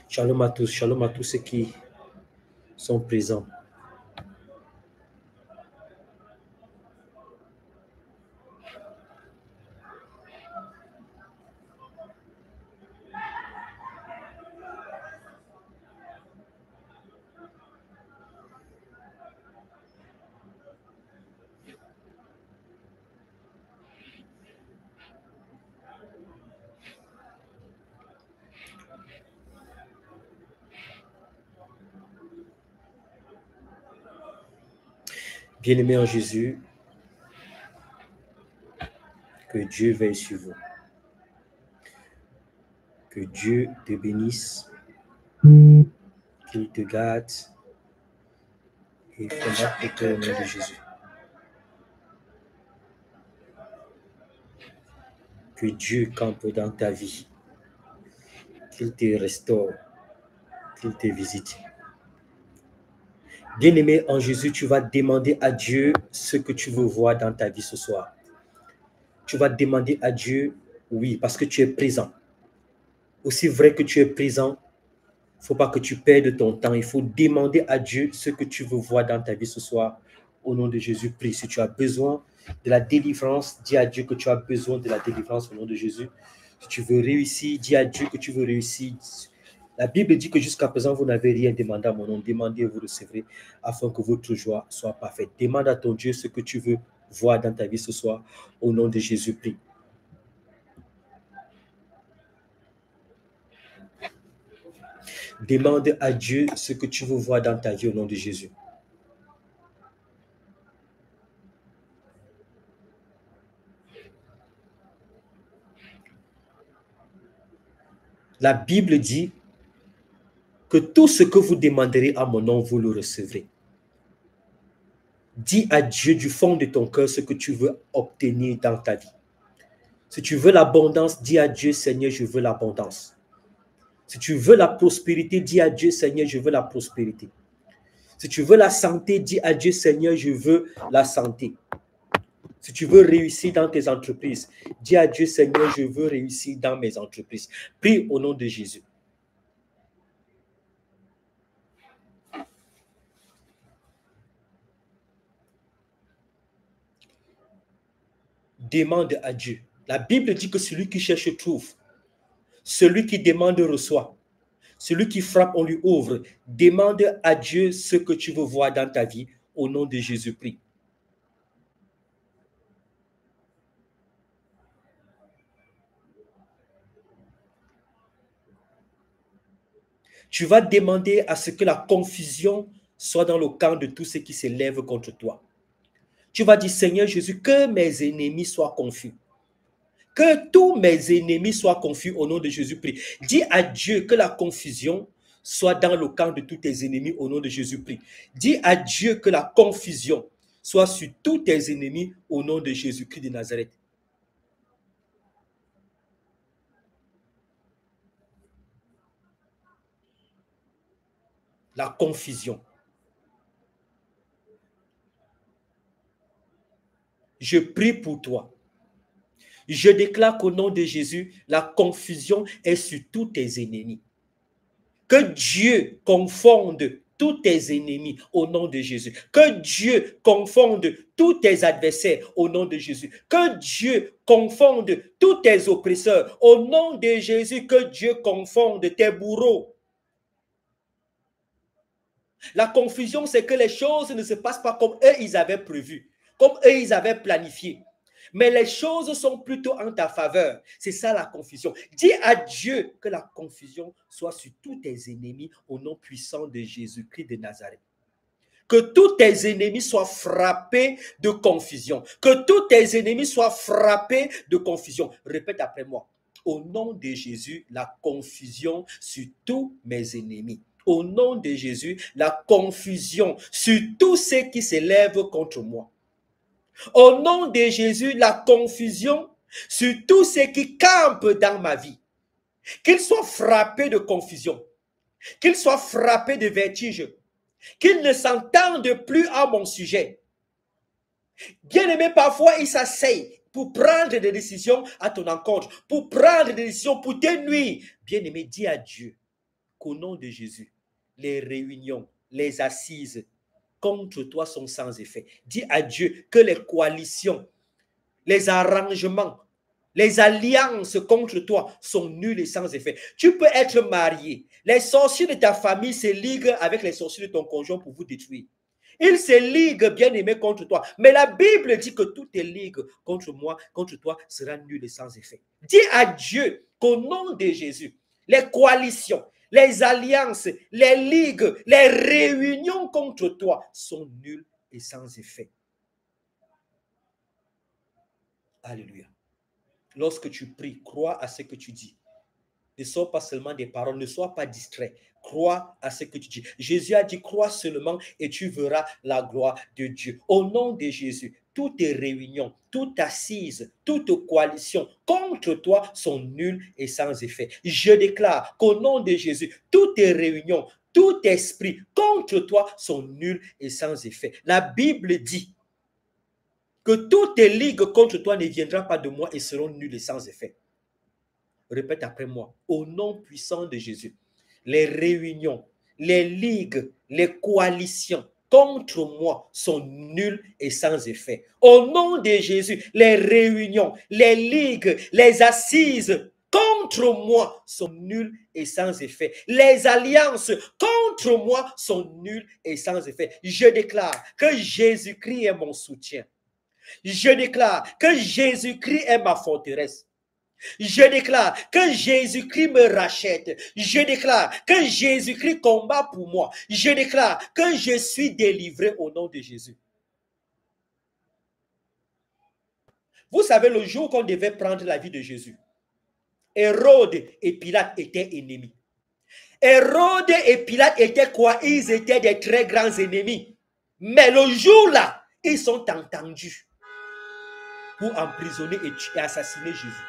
Shalom à tous ceux qui sont présents. Bien-aimés en Jésus, que Dieu veille sur vous. Que Dieu te bénisse, qu'il te garde et combatte pour toi au nom de Jésus. Que Dieu campe dans ta vie, qu'il te restaure, qu'il te visite. Bien-aimé en Jésus, tu vas demander à Dieu ce que tu veux voir dans ta vie ce soir. Tu vas demander à Dieu, oui, parce que tu es présent. Aussi vrai que tu es présent, il ne faut pas que tu perdes ton temps. Il faut demander à Dieu ce que tu veux voir dans ta vie ce soir. Au nom de Jésus, prie. Si tu as besoin de la délivrance, dis à Dieu que tu as besoin de la délivrance au nom de Jésus. Si tu veux réussir, dis à Dieu que tu veux réussir. La Bible dit que jusqu'à présent, vous n'avez rien demandé à mon nom. Demandez et vous recevrez afin que votre joie soit parfaite. Demande à ton Dieu ce que tu veux voir dans ta vie ce soir. Au nom de Jésus, prie. Demande à Dieu ce que tu veux voir dans ta vie au nom de Jésus. La Bible dit que tout ce que vous demanderez à mon nom, vous le recevrez. Dis à Dieu du fond de ton cœur ce que tu veux obtenir dans ta vie. Si tu veux l'abondance, dis à Dieu, Seigneur, je veux l'abondance. Si tu veux la prospérité, dis à Dieu, Seigneur, je veux la prospérité. Si tu veux la santé, dis à Dieu, Seigneur, je veux la santé. Si tu veux réussir dans tes entreprises, dis à Dieu, Seigneur, je veux réussir dans mes entreprises. Prie au nom de Jésus. Demande à Dieu. La Bible dit que celui qui cherche trouve. Celui qui demande reçoit. Celui qui frappe, on lui ouvre. Demande à Dieu ce que tu veux voir dans ta vie. Au nom de Jésus, prie. Tu vas demander à ce que la confusion soit dans le camp de tous ceux qui s'élèvent contre toi. Tu vas dire, Seigneur Jésus, que mes ennemis soient confus. Que tous mes ennemis soient confus au nom de Jésus, prie. Dis à Dieu que la confusion soit dans le camp de tous tes ennemis au nom de Jésus, prie. Dis à Dieu que la confusion soit sur tous tes ennemis au nom de Jésus-Christ de Nazareth. La confusion. Je prie pour toi. Je déclare qu'au nom de Jésus, la confusion est sur tous tes ennemis. Que Dieu confonde tous tes ennemis au nom de Jésus. Que Dieu confonde tous tes adversaires au nom de Jésus. Que Dieu confonde tous tes oppresseurs au nom de Jésus. Que Dieu confonde tes bourreaux. La confusion, c'est que les choses ne se passent pas comme eux, ils avaient prévu, comme eux, ils avaient planifié. Mais les choses sont plutôt en ta faveur. C'est ça la confusion. Dis à Dieu que la confusion soit sur tous tes ennemis au nom puissant de Jésus-Christ de Nazareth. Que tous tes ennemis soient frappés de confusion. Que tous tes ennemis soient frappés de confusion. Répète après moi. Au nom de Jésus, la confusion sur tous mes ennemis. Au nom de Jésus, la confusion sur tous ceux qui s'élèvent contre moi. Au nom de Jésus, la confusion sur tous ceux qui campent dans ma vie. Qu'ils soient frappés de confusion. Qu'ils soient frappés de vertige. Qu'ils ne s'entendent plus à mon sujet. Bien-aimé, parfois, ils s'asseyent pour prendre des décisions à ton encontre, pour prendre des décisions pour te nuire. Bien-aimé, dis à Dieu qu'au nom de Jésus, les réunions, les assises contre toi sont sans effet. Dis à Dieu que les coalitions, les arrangements, les alliances contre toi sont nuls et sans effet. Tu peux être marié. Les sorciers de ta famille se liguent avec les sorciers de ton conjoint pour vous détruire. Ils se liguent, bien-aimés, contre toi. Mais la Bible dit que toutes les ligues contre moi, contre toi, sera nul et sans effet. Dis à Dieu qu'au nom de Jésus, les coalitions, les alliances, les ligues, les réunions contre toi sont nulles et sans effet. Alléluia. Lorsque tu pries, crois à ce que tu dis. Ne sois pas seulement des paroles, ne sois pas distrait. Crois à ce que tu dis. Jésus a dit, crois seulement et tu verras la gloire de Dieu. Au nom de Jésus, toutes tes réunions, toute assise, toute coalition contre toi sont nulles et sans effet. Je déclare qu'au nom de Jésus, toutes tes réunions, tout esprit contre toi sont nuls et sans effet. La Bible dit que toutes tes ligues contre toi ne viendront pas de moi et seront nulles et sans effet. Répète après moi, au nom puissant de Jésus, les réunions, les ligues, les coalitions contre moi sont nulles et sans effet. Au nom de Jésus, les réunions, les ligues, les assises contre moi sont nulles et sans effet. Les alliances contre moi sont nulles et sans effet. Je déclare que Jésus-Christ est mon soutien. Je déclare que Jésus-Christ est ma forteresse. Je déclare que Jésus-Christ me rachète. Je déclare que Jésus-Christ combat pour moi. Je déclare que je suis délivré au nom de Jésus. Vous savez, le jour qu'on devait prendre la vie de Jésus, Hérode et Pilate étaient ennemis. Hérode et Pilate étaient quoi? Ils étaient des très grands ennemis. Mais le jour-là, ils sont entendus pour emprisonner et assassiner Jésus.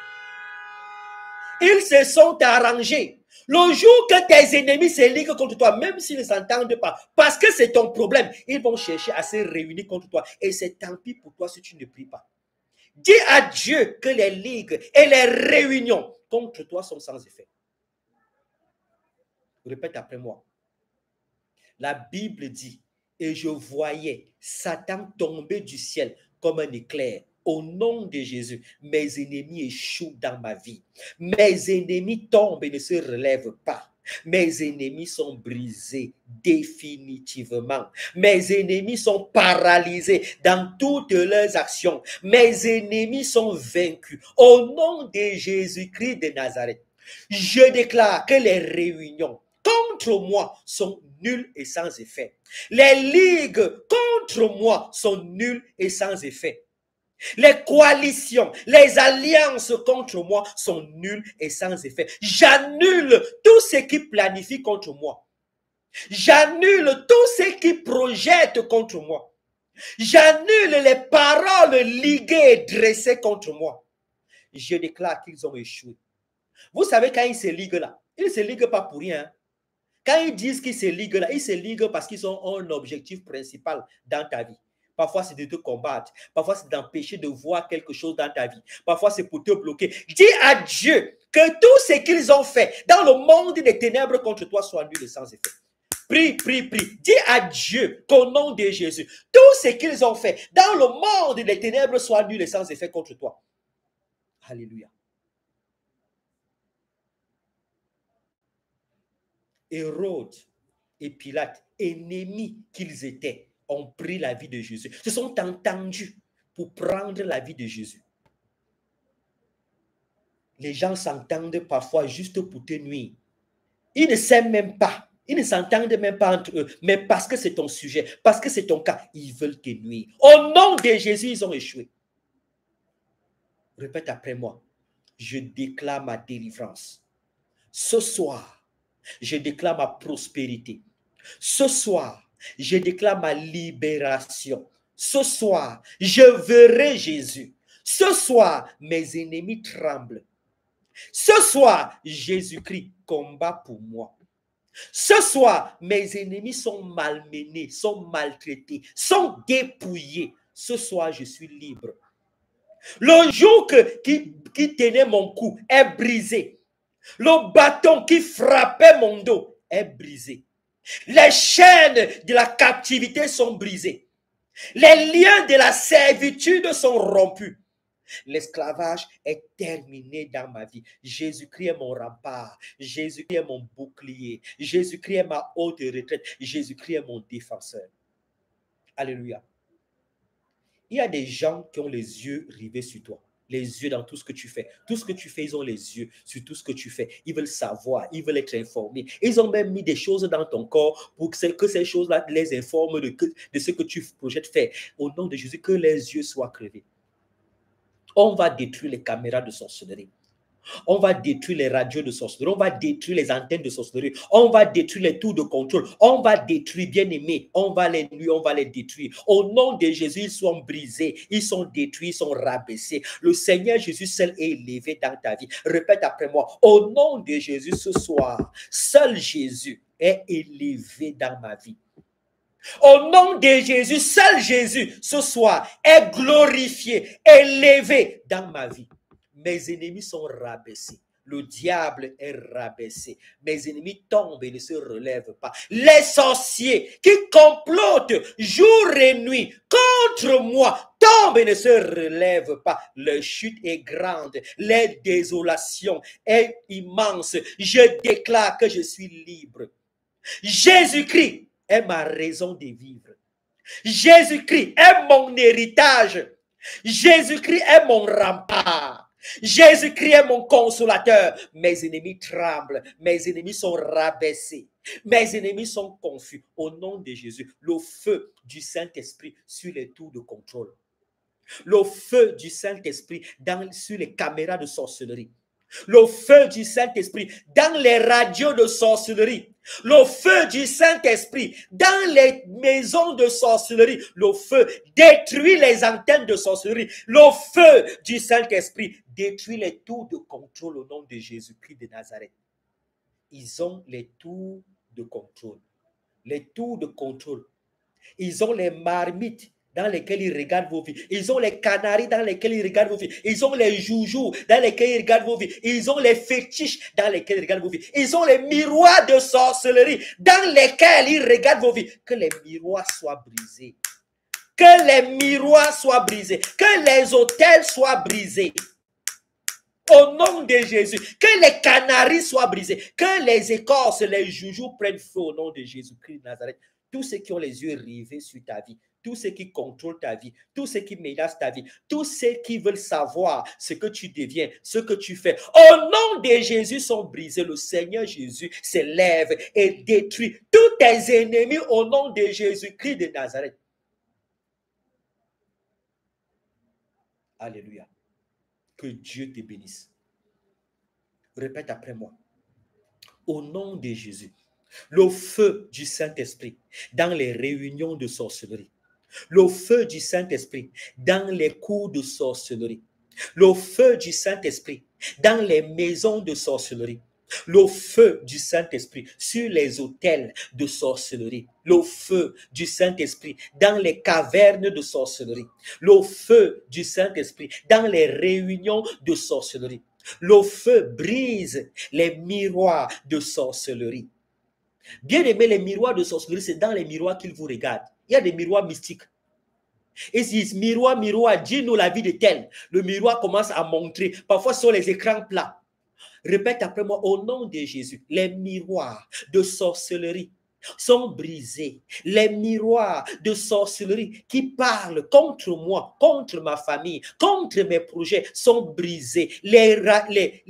Ils se sont arrangés. Le jour que tes ennemis se liguent contre toi, même s'ils ne s'entendent pas, parce que c'est ton problème, ils vont chercher à se réunir contre toi. Et c'est tant pis pour toi si tu ne pries pas. Dis à Dieu que les ligues et les réunions contre toi sont sans effet. Répète après moi. La Bible dit, et je voyais Satan tomber du ciel comme un éclair. Au nom de Jésus, mes ennemis échouent dans ma vie. Mes ennemis tombent et ne se relèvent pas. Mes ennemis sont brisés définitivement. Mes ennemis sont paralysés dans toutes leurs actions. Mes ennemis sont vaincus. Au nom de Jésus-Christ de Nazareth, je déclare que les réunions contre moi sont nulles et sans effet. Les ligues contre moi sont nulles et sans effet. Les coalitions, les alliances contre moi sont nulles et sans effet. J'annule tout ce qui planifie contre moi. J'annule tout ce qui projette contre moi. J'annule les paroles liguées et dressées contre moi. Je déclare qu'ils ont échoué. Vous savez, quand ils se liguent là, ils ne se liguent pas pour rien. Quand ils disent qu'ils se liguent là, ils se liguent parce qu'ils ont un objectif principal dans ta vie. Parfois, c'est de te combattre. Parfois, c'est d'empêcher de voir quelque chose dans ta vie. Parfois, c'est pour te bloquer. Dis à Dieu que tout ce qu'ils ont fait dans le monde des ténèbres contre toi soit nul et sans effet. Prie, prie, prie. Dis à Dieu qu'au nom de Jésus, tout ce qu'ils ont fait dans le monde des ténèbres soit nul et sans effet contre toi. Alléluia. Hérode et Pilate, ennemis qu'ils étaient, ont pris la vie de Jésus, se sont entendus pour prendre la vie de Jésus. Les gens s'entendent parfois juste pour te nuire. Ils ne s'aiment même pas. Ils ne s'entendent même pas entre eux. Mais parce que c'est ton sujet, parce que c'est ton cas, ils veulent te nuire. Au nom de Jésus, ils ont échoué. Répète après moi. Je déclare ma délivrance. Ce soir, je déclare ma prospérité. Ce soir, je déclare ma libération. Ce soir, je verrai Jésus. Ce soir, mes ennemis tremblent. Ce soir, Jésus-Christ combat pour moi. Ce soir, mes ennemis sont malmenés, sont maltraités, sont dépouillés. Ce soir, je suis libre. Le joug qui tenait mon cou est brisé. Le bâton qui frappait mon dos est brisé. Les chaînes de la captivité sont brisées. Les liens de la servitude sont rompus. L'esclavage est terminé dans ma vie. Jésus-Christ est mon rempart. Jésus-Christ est mon bouclier. Jésus-Christ est ma haute retraite. Jésus-Christ est mon défenseur. Alléluia. Il y a des gens qui ont les yeux rivés sur toi. Les yeux dans tout ce que tu fais. Tout ce que tu fais, ils ont les yeux sur tout ce que tu fais. Ils veulent savoir, ils veulent être informés. Ils ont même mis des choses dans ton corps pour que ces choses-là les informent de ce que tu projettes faire. Au nom de Jésus, que les yeux soient crevés. On va détruire les caméras de sorcellerie. On va détruire les radios de sorcellerie. On va détruire les antennes de sorcellerie. On va détruire les tours de contrôle. On va détruire, bien aimé. On va les nuire, on va les détruire. Au nom de Jésus, ils sont brisés. Ils sont détruits, ils sont rabaissés. Le Seigneur Jésus seul est élevé dans ta vie. Répète après moi. Au nom de Jésus ce soir, seul Jésus est élevé dans ma vie. Au nom de Jésus, seul Jésus ce soir est glorifié, élevé dans ma vie. Mes ennemis sont rabaissés. Le diable est rabaissé. Mes ennemis tombent et ne se relèvent pas. Les sorciers qui complotent jour et nuit contre moi tombent et ne se relèvent pas. Leur chute est grande. Leur désolation est immense. Je déclare que je suis libre. Jésus-Christ est ma raison de vivre. Jésus-Christ est mon héritage. Jésus-Christ est mon rempart. Jésus-Christ est mon consolateur. Mes ennemis tremblent. Mes ennemis sont rabaissés. Mes ennemis sont confus. Au nom de Jésus, le feu du Saint-Esprit sur les tours de contrôle. Le feu du Saint-Esprit sur les caméras de sorcellerie. Le feu du Saint-Esprit dans les radios de sorcellerie. Le feu du Saint-Esprit dans les maisons de sorcellerie. Le feu détruit les antennes de sorcellerie. Le feu du Saint-Esprit détruit les tours de contrôle au nom de Jésus-Christ de Nazareth. Ils ont les tours de contrôle. Les tours de contrôle. Ils ont les marmites dans lesquels ils regardent vos vies. Ils ont les canaris dans lesquels ils regardent vos vies. Ils ont les joujoux dans lesquels ils regardent vos vies. Ils ont les fétiches dans lesquels ils regardent vos vies. Ils ont les miroirs de sorcellerie dans lesquels ils regardent vos vies. Que les miroirs soient brisés. Que les miroirs soient brisés. Que les autels soient brisés. Au nom de Jésus, que les canaris soient brisés. Que les écorces, les joujoux prennent feu au nom de Jésus-Christ de Nazareth. Tous ceux qui ont les yeux rivés sur ta vie, tous ceux qui contrôlent ta vie, tous ceux qui menacent ta vie, tous ceux qui veulent savoir ce que tu deviens, ce que tu fais, au nom de Jésus sont brisés. Le Seigneur Jésus s'élève et détruit tous tes ennemis au nom de Jésus-Christ de Nazareth. Alléluia. Que Dieu te bénisse. Répète après moi. Au nom de Jésus, le feu du Saint-Esprit dans les réunions de sorcellerie. Le feu du Saint-Esprit dans les cours de sorcellerie. Le feu du Saint-Esprit dans les maisons de sorcellerie. Le feu du Saint-Esprit sur les autels de sorcellerie. Le feu du Saint-Esprit dans les cavernes de sorcellerie. Le feu du Saint-Esprit dans les réunions de sorcellerie. Le feu brise les miroirs de sorcellerie. Bien aimé, les miroirs de sorcellerie, c'est dans les miroirs qu'ils vous regardent. Il y a des miroirs mystiques. Ils disent, miroir, miroir, dis-nous la vie de tel. Le miroir commence à montrer. Parfois, sur les écrans plats. Répète après moi, au nom de Jésus, les miroirs de sorcellerie sont brisés. Les miroirs de sorcellerie qui parlent contre moi, contre ma famille, contre mes projets sont brisés. Les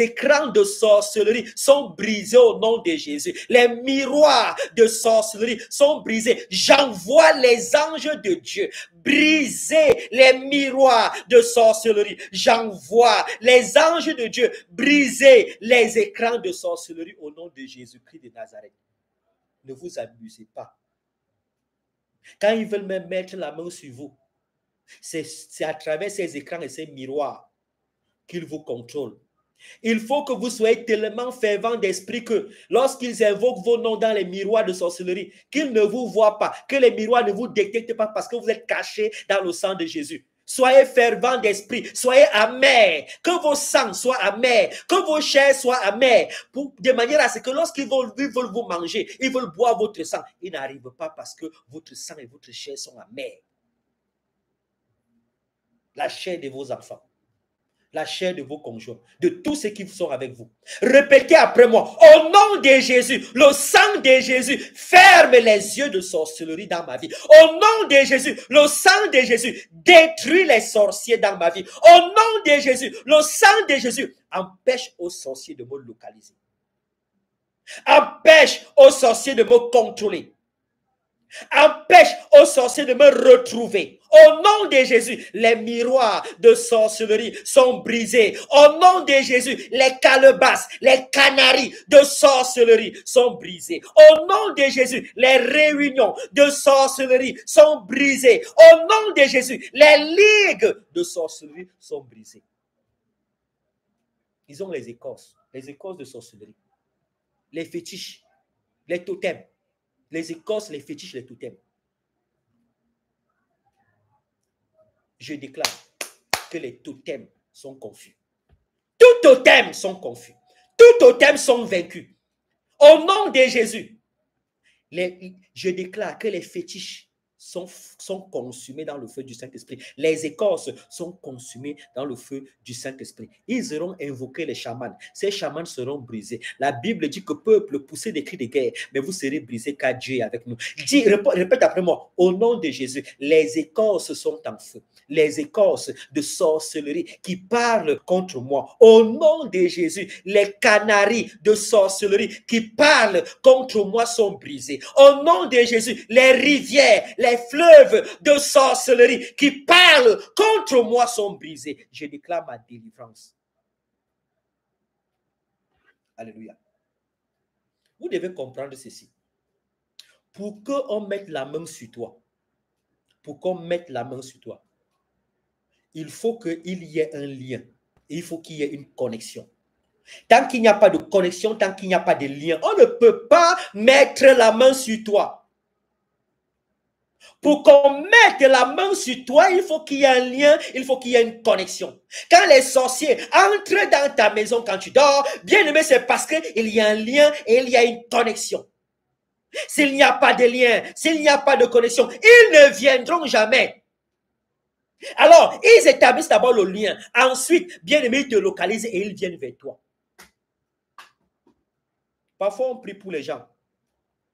écrans de sorcellerie sont brisés au nom de Jésus. Les miroirs de sorcellerie sont brisés. J'envoie les anges de Dieu briser les miroirs de sorcellerie. J'envoie les anges de Dieu briser les écrans de sorcellerie au nom de Jésus-Christ de Nazareth. Ne vous abusez pas. Quand ils veulent même mettre la main sur vous, c'est à travers ces écrans et ces miroirs qu'ils vous contrôlent. Il faut que vous soyez tellement fervent d'esprit que lorsqu'ils invoquent vos noms dans les miroirs de sorcellerie, qu'ils ne vous voient pas, que les miroirs ne vous détectent pas parce que vous êtes cachés dans le sang de Jésus. Soyez fervents d'esprit, soyez amers, que vos sangs soient amers, que vos chairs soient amers, de manière à ce que lorsqu'ils veulent vous manger, ils veulent boire votre sang, ils n'arrivent pas parce que votre sang et votre chair sont amers. La chair de vos enfants, la chair de vos conjoints, de tous ceux qui sont avec vous. Répétez après moi, au nom de Jésus, le sang de Jésus ferme les yeux de sorcellerie dans ma vie. Au nom de Jésus, le sang de Jésus détruit les sorciers dans ma vie. Au nom de Jésus, le sang de Jésus empêche aux sorciers de me localiser. Empêche aux sorciers de me contrôler. Empêche aux sorciers de me retrouver. Au nom de Jésus, les miroirs de sorcellerie sont brisés. Au nom de Jésus, les calebasses, les canaries de sorcellerie sont brisés. Au nom de Jésus, les réunions de sorcellerie sont brisées. Au nom de Jésus, les ligues de sorcellerie sont brisées. Ils ont les écorces de sorcellerie, les fétiches, les totems. Les écorces, les fétiches, les totems. Je déclare que les totems sont confus. Tous totems sont confus. Tous totems sont vaincus. Au nom de Jésus, je déclare que les fétiches sont consumés dans le feu du Saint-Esprit. Les écorces sont consumées dans le feu du Saint-Esprit. Ils auront invoqué les chamans. Ces chamans seront brisés. La Bible dit que peuple poussez des cris de guerre, mais vous serez brisés car Dieu est avec nous. Répète après moi, au nom de Jésus, les écorces sont en feu. Les écorces de sorcellerie qui parlent contre moi. Au nom de Jésus, les canaries de sorcellerie qui parlent contre moi sont brisés. Au nom de Jésus, les rivières, les fleuves de sorcellerie qui parlent contre moi sont brisés. Je déclare ma délivrance. Alléluia. Vous devez comprendre ceci. Pour qu'on mette la main sur toi, il faut qu'il y ait un lien. Il faut qu'il y ait une connexion. Tant qu'il n'y a pas de connexion, tant qu'il n'y a pas de lien, on ne peut pas mettre la main sur toi. Pour qu'on mette la main sur toi, il faut qu'il y ait un lien, il faut qu'il y ait une connexion. Quand les sorciers entrent dans ta maison quand tu dors, bien aimé, c'est parce qu'il y a un lien et il y a une connexion. S'il n'y a pas de lien, s'il n'y a pas de connexion, ils ne viendront jamais. Alors, ils établissent d'abord le lien. Ensuite, bien aimé, ils te localisent et ils viennent vers toi. Parfois, on prie pour les gens.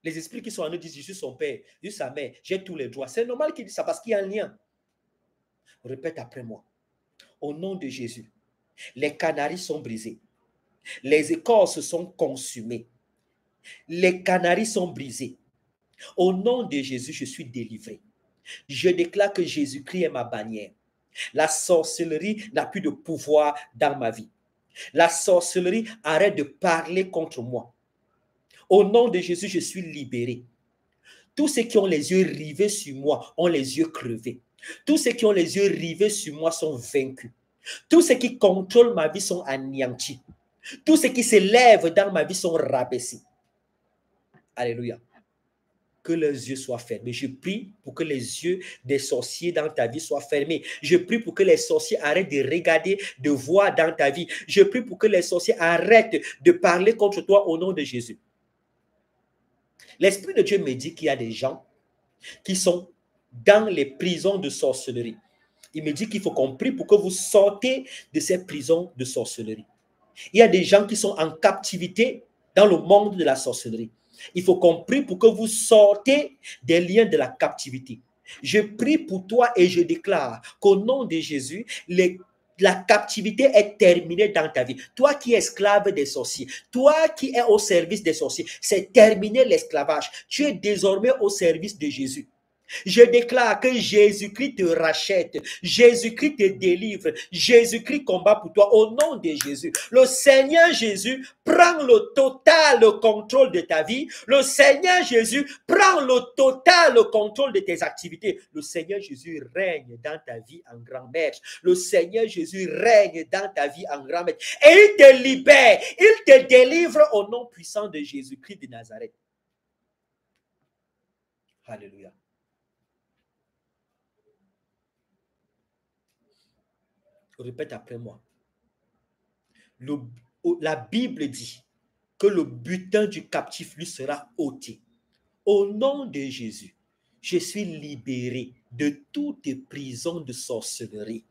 Les esprits qui sont en nous disent, je suis son père, je suis sa mère, j'ai tous les droits. C'est normal qu'ils disent ça parce qu'il y a un lien. Répète après moi. Au nom de Jésus, les canaries sont brisés. Les écorces sont consumées. Les canaries sont brisés. Au nom de Jésus, je suis délivré. Je déclare que Jésus-Christ est ma bannière. La sorcellerie n'a plus de pouvoir dans ma vie. La sorcellerie arrête de parler contre moi. Au nom de Jésus, je suis libéré. Tous ceux qui ont les yeux rivés sur moi ont les yeux crevés. Tous ceux qui ont les yeux rivés sur moi sont vaincus. Tous ceux qui contrôlent ma vie sont anéantis. Tous ceux qui s'élèvent dans ma vie sont rabaissés. Alléluia. Que leurs yeux soient fermés. Je prie pour que les yeux des sorciers dans ta vie soient fermés. Je prie pour que les sorciers arrêtent de regarder, de voir dans ta vie. Je prie pour que les sorciers arrêtent de parler contre toi au nom de Jésus. L'Esprit de Dieu me dit qu'il y a des gens qui sont dans les prisons de sorcellerie. Il me dit qu'il faut qu'on prie pour que vous sortez de ces prisons de sorcellerie. Il y a des gens qui sont en captivité dans le monde de la sorcellerie. Il faut qu'on prie pour que vous sortez des liens de la captivité. Je prie pour toi et je déclare qu'au nom de Jésus, la captivité est terminée dans ta vie. Toi qui es esclave des sorciers, toi qui es au service des sorciers, c'est terminé l'esclavage. Tu es désormais au service de Jésus. Je déclare que Jésus-Christ te rachète, Jésus-Christ te délivre, Jésus-Christ combat pour toi au nom de Jésus. Le Seigneur Jésus prend le total contrôle de ta vie. Le Seigneur Jésus prend le total contrôle de tes activités. Le Seigneur Jésus règne dans ta vie en grand maître. Le Seigneur Jésus règne dans ta vie en grand maître. Et il te libère, il te délivre au nom puissant de Jésus-Christ de Nazareth. Alléluia. Répète après moi. La Bible dit que le butin du captif lui sera ôté. Au nom de Jésus, je suis libéré de toute prison de sorcellerie.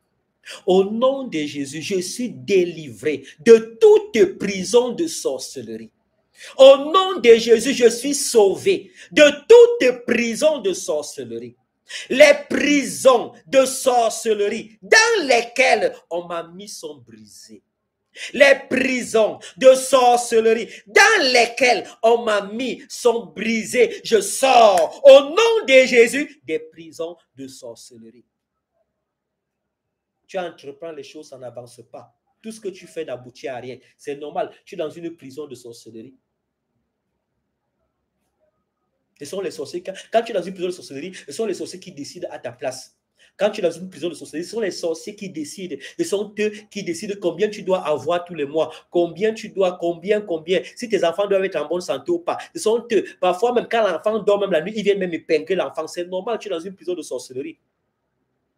Au nom de Jésus, je suis délivré de toute prison de sorcellerie. Au nom de Jésus, je suis sauvé de toute prison de sorcellerie. Les prisons de sorcellerie dans lesquelles on m'a mis sont brisées. Les prisons de sorcellerie dans lesquelles on m'a mis sont brisées. Je sors au nom de Jésus des prisons de sorcellerie. Tu entreprends les choses, ça n'avance pas. Tout ce que tu fais n'aboutit à rien. C'est normal. Tu es dans une prison de sorcellerie. Ce sont les sorciers. Quand tu es dans une prison de sorcellerie, ce sont les sorciers qui décident à ta place. Quand tu es dans une prison de sorcellerie, ce sont les sorciers qui décident. Ce sont eux qui décident combien tu dois avoir tous les mois. Combien. Si tes enfants doivent être en bonne santé ou pas. Ce sont eux. Parfois, même quand l'enfant dort, même la nuit, ils viennent même épingler l'enfant. C'est normal, tu es dans une prison de sorcellerie.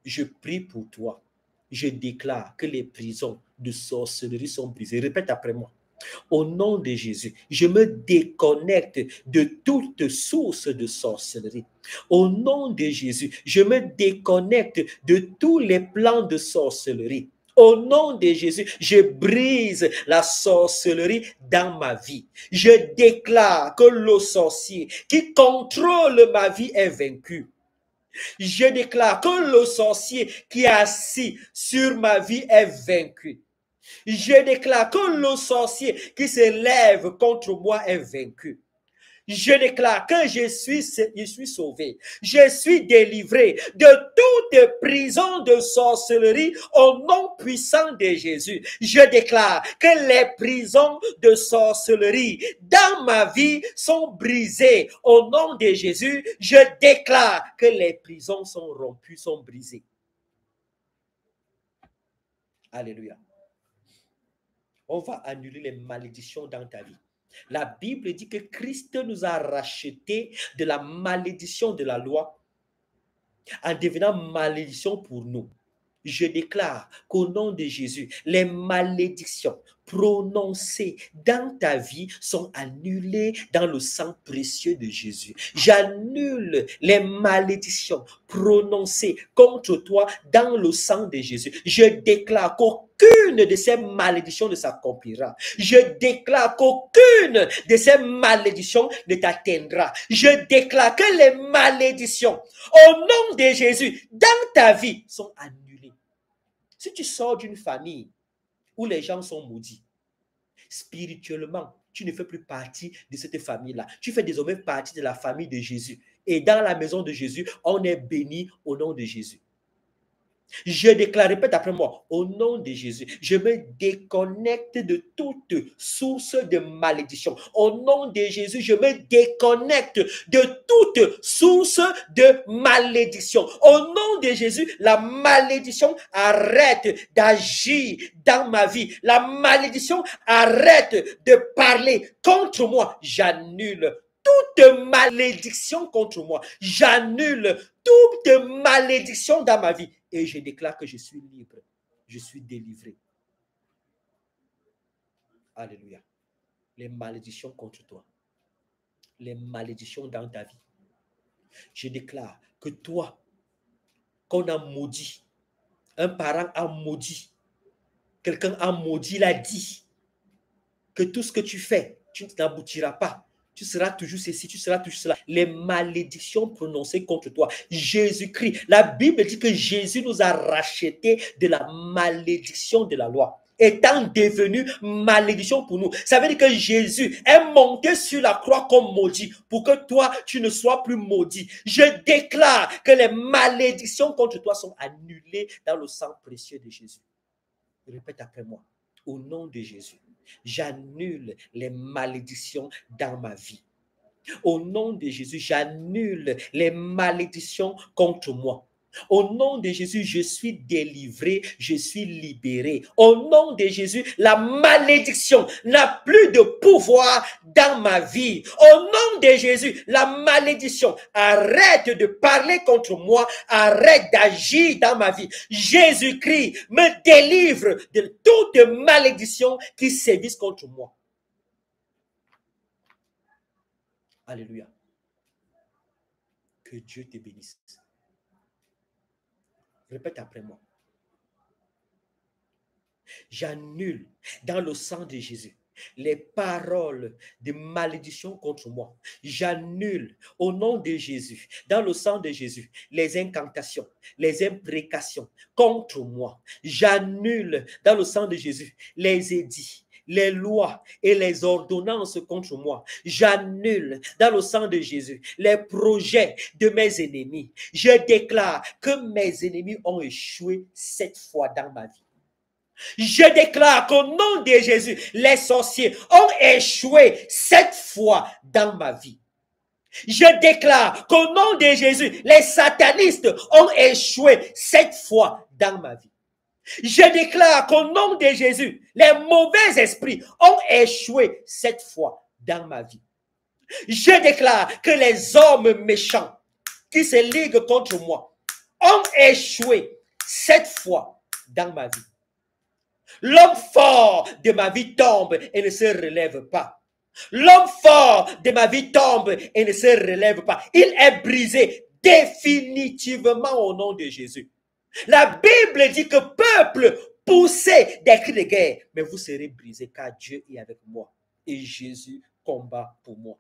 Je prie pour toi. Je déclare que les prisons de sorcellerie sont brisées. Répète après moi. Au nom de Jésus, je me déconnecte de toute source de sorcellerie. Au nom de Jésus, je me déconnecte de tous les plans de sorcellerie. Au nom de Jésus, je brise la sorcellerie dans ma vie. Je déclare que le sorcier qui contrôle ma vie est vaincu. Je déclare que le sorcier qui est assis sur ma vie est vaincu. Je déclare que le sorcier qui se lève contre moi est vaincu. Je déclare que je suis sauvé. Je suis délivré de toute prison de sorcellerie au nom puissant de Jésus. Je déclare que les prisons de sorcellerie dans ma vie sont brisées au nom de Jésus. Je déclare que les prisons sont rompues, sont brisées. Alléluia. On va annuler les malédictions dans ta vie. La Bible dit que Christ nous a rachetés de la malédiction de la loi en devenant malédiction pour nous. Je déclare qu'au nom de Jésus, les malédictions prononcées dans ta vie sont annulées dans le sang précieux de Jésus. J'annule les malédictions prononcées contre toi dans le sang de Jésus. Je déclare qu'aucune de ces malédictions ne s'accomplira. Je déclare qu'aucune de ces malédictions ne t'atteindra. Je déclare que les malédictions au nom de Jésus dans ta vie sont annulées. Si tu sors d'une famille où les gens sont maudits, spirituellement, tu ne fais plus partie de cette famille-là. Tu fais désormais partie de la famille de Jésus. Et dans la maison de Jésus, on est béni au nom de Jésus. Je déclare, répète après moi, au nom de Jésus, je me déconnecte de toute source de malédiction. Au nom de Jésus, je me déconnecte de toute source de malédiction. Au nom de Jésus, la malédiction arrête d'agir dans ma vie. La malédiction arrête de parler contre moi. J'annule toute malédiction contre moi. J'annule toute malédiction dans ma vie. Et je déclare que je suis libre. Je suis délivré. Alléluia. Les malédictions contre toi. Les malédictions dans ta vie. Je déclare que toi, qu'on a maudit, un parent a maudit, quelqu'un a maudit, il a dit que tout ce que tu fais, tu n'aboutiras pas. Tu seras toujours ceci, tu seras toujours cela. Les malédictions prononcées contre toi. Jésus-Christ, la Bible dit que Jésus nous a rachetés de la malédiction de la loi, étant devenu malédiction pour nous. Ça veut dire que Jésus est monté sur la croix comme maudit pour que toi, tu ne sois plus maudit. Je déclare que les malédictions contre toi sont annulées dans le sang précieux de Jésus. Répète après moi. Au nom de Jésus, j'annule les malédictions dans ma vie. Au nom de Jésus, j'annule les malédictions contre moi. Au nom de Jésus, je suis délivré, je suis libéré. Au nom de Jésus, la malédiction n'a plus de pouvoir dans ma vie. Au nom de Jésus, la malédiction arrête de parler contre moi, arrête d'agir dans ma vie. Jésus-Christ me délivre de toute malédiction qui sévissent contre moi. Alléluia. Que Dieu te bénisse. Répète après moi. J'annule dans le sang de Jésus les paroles de malédiction contre moi. J'annule au nom de Jésus, dans le sang de Jésus, les incantations, les imprécations contre moi. J'annule dans le sang de Jésus les édits, les lois et les ordonnances contre moi. J'annule dans le sang de Jésus les projets de mes ennemis. Je déclare que mes ennemis ont échoué 7 fois dans ma vie. Je déclare qu'au nom de Jésus, les sorciers ont échoué 7 fois dans ma vie. Je déclare qu'au nom de Jésus, les satanistes ont échoué 7 fois dans ma vie. Je déclare qu'au nom de Jésus, les mauvais esprits ont échoué 7 fois dans ma vie. Je déclare que les hommes méchants qui se liguent contre moi ont échoué 7 fois dans ma vie. L'homme fort de ma vie tombe et ne se relève pas. L'homme fort de ma vie tombe et ne se relève pas. Il est brisé définitivement au nom de Jésus. La Bible dit que peuple, poussez des cris de guerre, mais vous serez brisés car Dieu est avec moi et Jésus combat pour moi.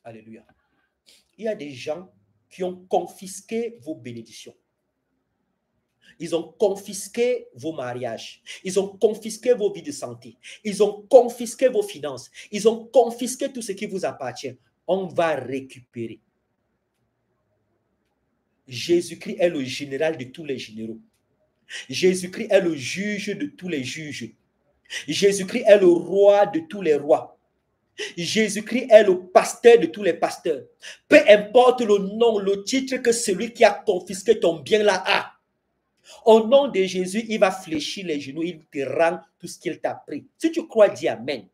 Alléluia. Il y a des gens qui ont confisqué vos bénédictions. Ils ont confisqué vos mariages. Ils ont confisqué vos vies de santé. Ils ont confisqué vos finances. Ils ont confisqué tout ce qui vous appartient. On va récupérer. Jésus-Christ est le général de tous les généraux. Jésus-Christ est le juge de tous les juges. Jésus-Christ est le roi de tous les rois. Jésus-Christ est le pasteur de tous les pasteurs. Peu importe le nom, le titre que celui qui a confisqué ton bien là a. Au nom de Jésus, il va fléchir les genoux, il te rend tout ce qu'il t'a pris. Si tu crois, dis Amen.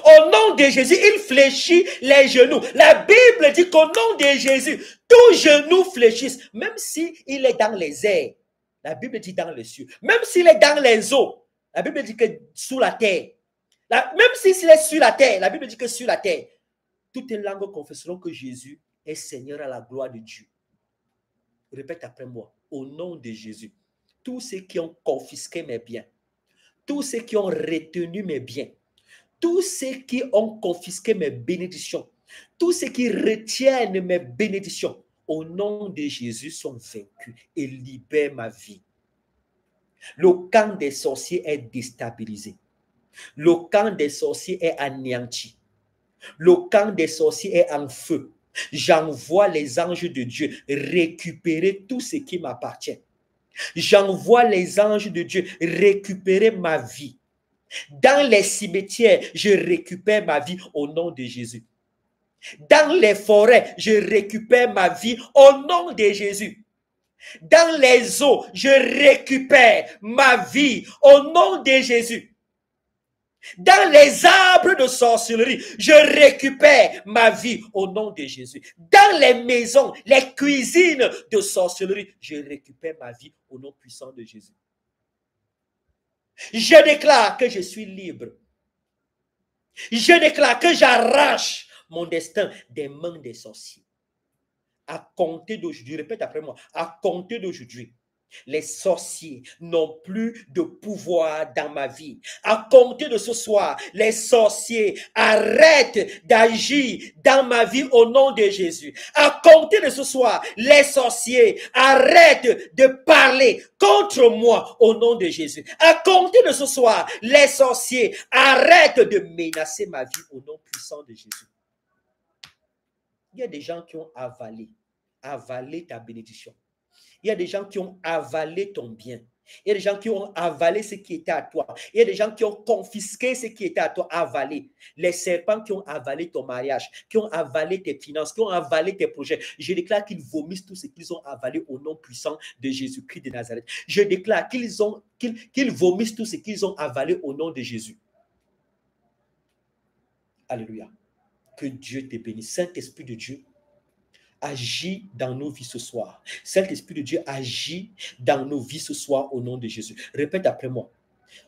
Au nom de Jésus, il fléchit les genoux. La Bible dit qu'au nom de Jésus, tout genou fléchisse, même s'il est dans les airs. La Bible dit dans les cieux. Même s'il est dans les eaux. La Bible dit que sous la terre. Même s'il est sur la terre, la Bible dit que sur la terre. Toutes les langues confesseront que Jésus est Seigneur à la gloire de Dieu. Répète après moi. Au nom de Jésus, tous ceux qui ont confisqué mes biens, tous ceux qui ont retenu mes biens, tous ceux qui ont confisqué mes bénédictions, tous ceux qui retiennent mes bénédictions, au nom de Jésus sont vaincus et libèrent ma vie. Le camp des sorciers est déstabilisé. Le camp des sorciers est anéanti. Le camp des sorciers est en feu. J'envoie les anges de Dieu récupérer tout ce qui m'appartient. J'envoie les anges de Dieu récupérer ma vie. Dans les cimetières, je récupère ma vie au nom de Jésus. Dans les forêts, je récupère ma vie au nom de Jésus. Dans les eaux, je récupère ma vie au nom de Jésus. Dans les arbres de sorcellerie, je récupère ma vie au nom de Jésus. Dans les maisons, les cuisines de sorcellerie, je récupère ma vie au nom puissant de Jésus. Je déclare que je suis libre. Je déclare que j'arrache mon destin des mains des sorciers. À compter d'aujourd'hui, répète après moi, à compter d'aujourd'hui, les sorciers n'ont plus de pouvoir dans ma vie. À compter de ce soir, les sorciers arrêtent d'agir dans ma vie au nom de Jésus. À compter de ce soir, les sorciers arrêtent de parler contre moi au nom de Jésus. À compter de ce soir, les sorciers arrêtent de menacer ma vie au nom puissant de Jésus. Il y a des gens qui ont avalé ta bénédiction. Il y a des gens qui ont avalé ton bien. Il y a des gens qui ont avalé ce qui était à toi. Il y a des gens qui ont confisqué ce qui était à toi, avalé. Les serpents qui ont avalé ton mariage, qui ont avalé tes finances, qui ont avalé tes projets. Je déclare qu'ils vomissent tout ce qu'ils ont avalé au nom puissant de Jésus-Christ de Nazareth. Je déclare qu'ils vomissent tout ce qu'ils ont avalé au nom de Jésus. Alléluia. Que Dieu te bénisse. Saint-Esprit de Dieu, agis dans nos vies ce soir. Saint-Esprit de Dieu, agis dans nos vies ce soir au nom de Jésus. Répète après moi.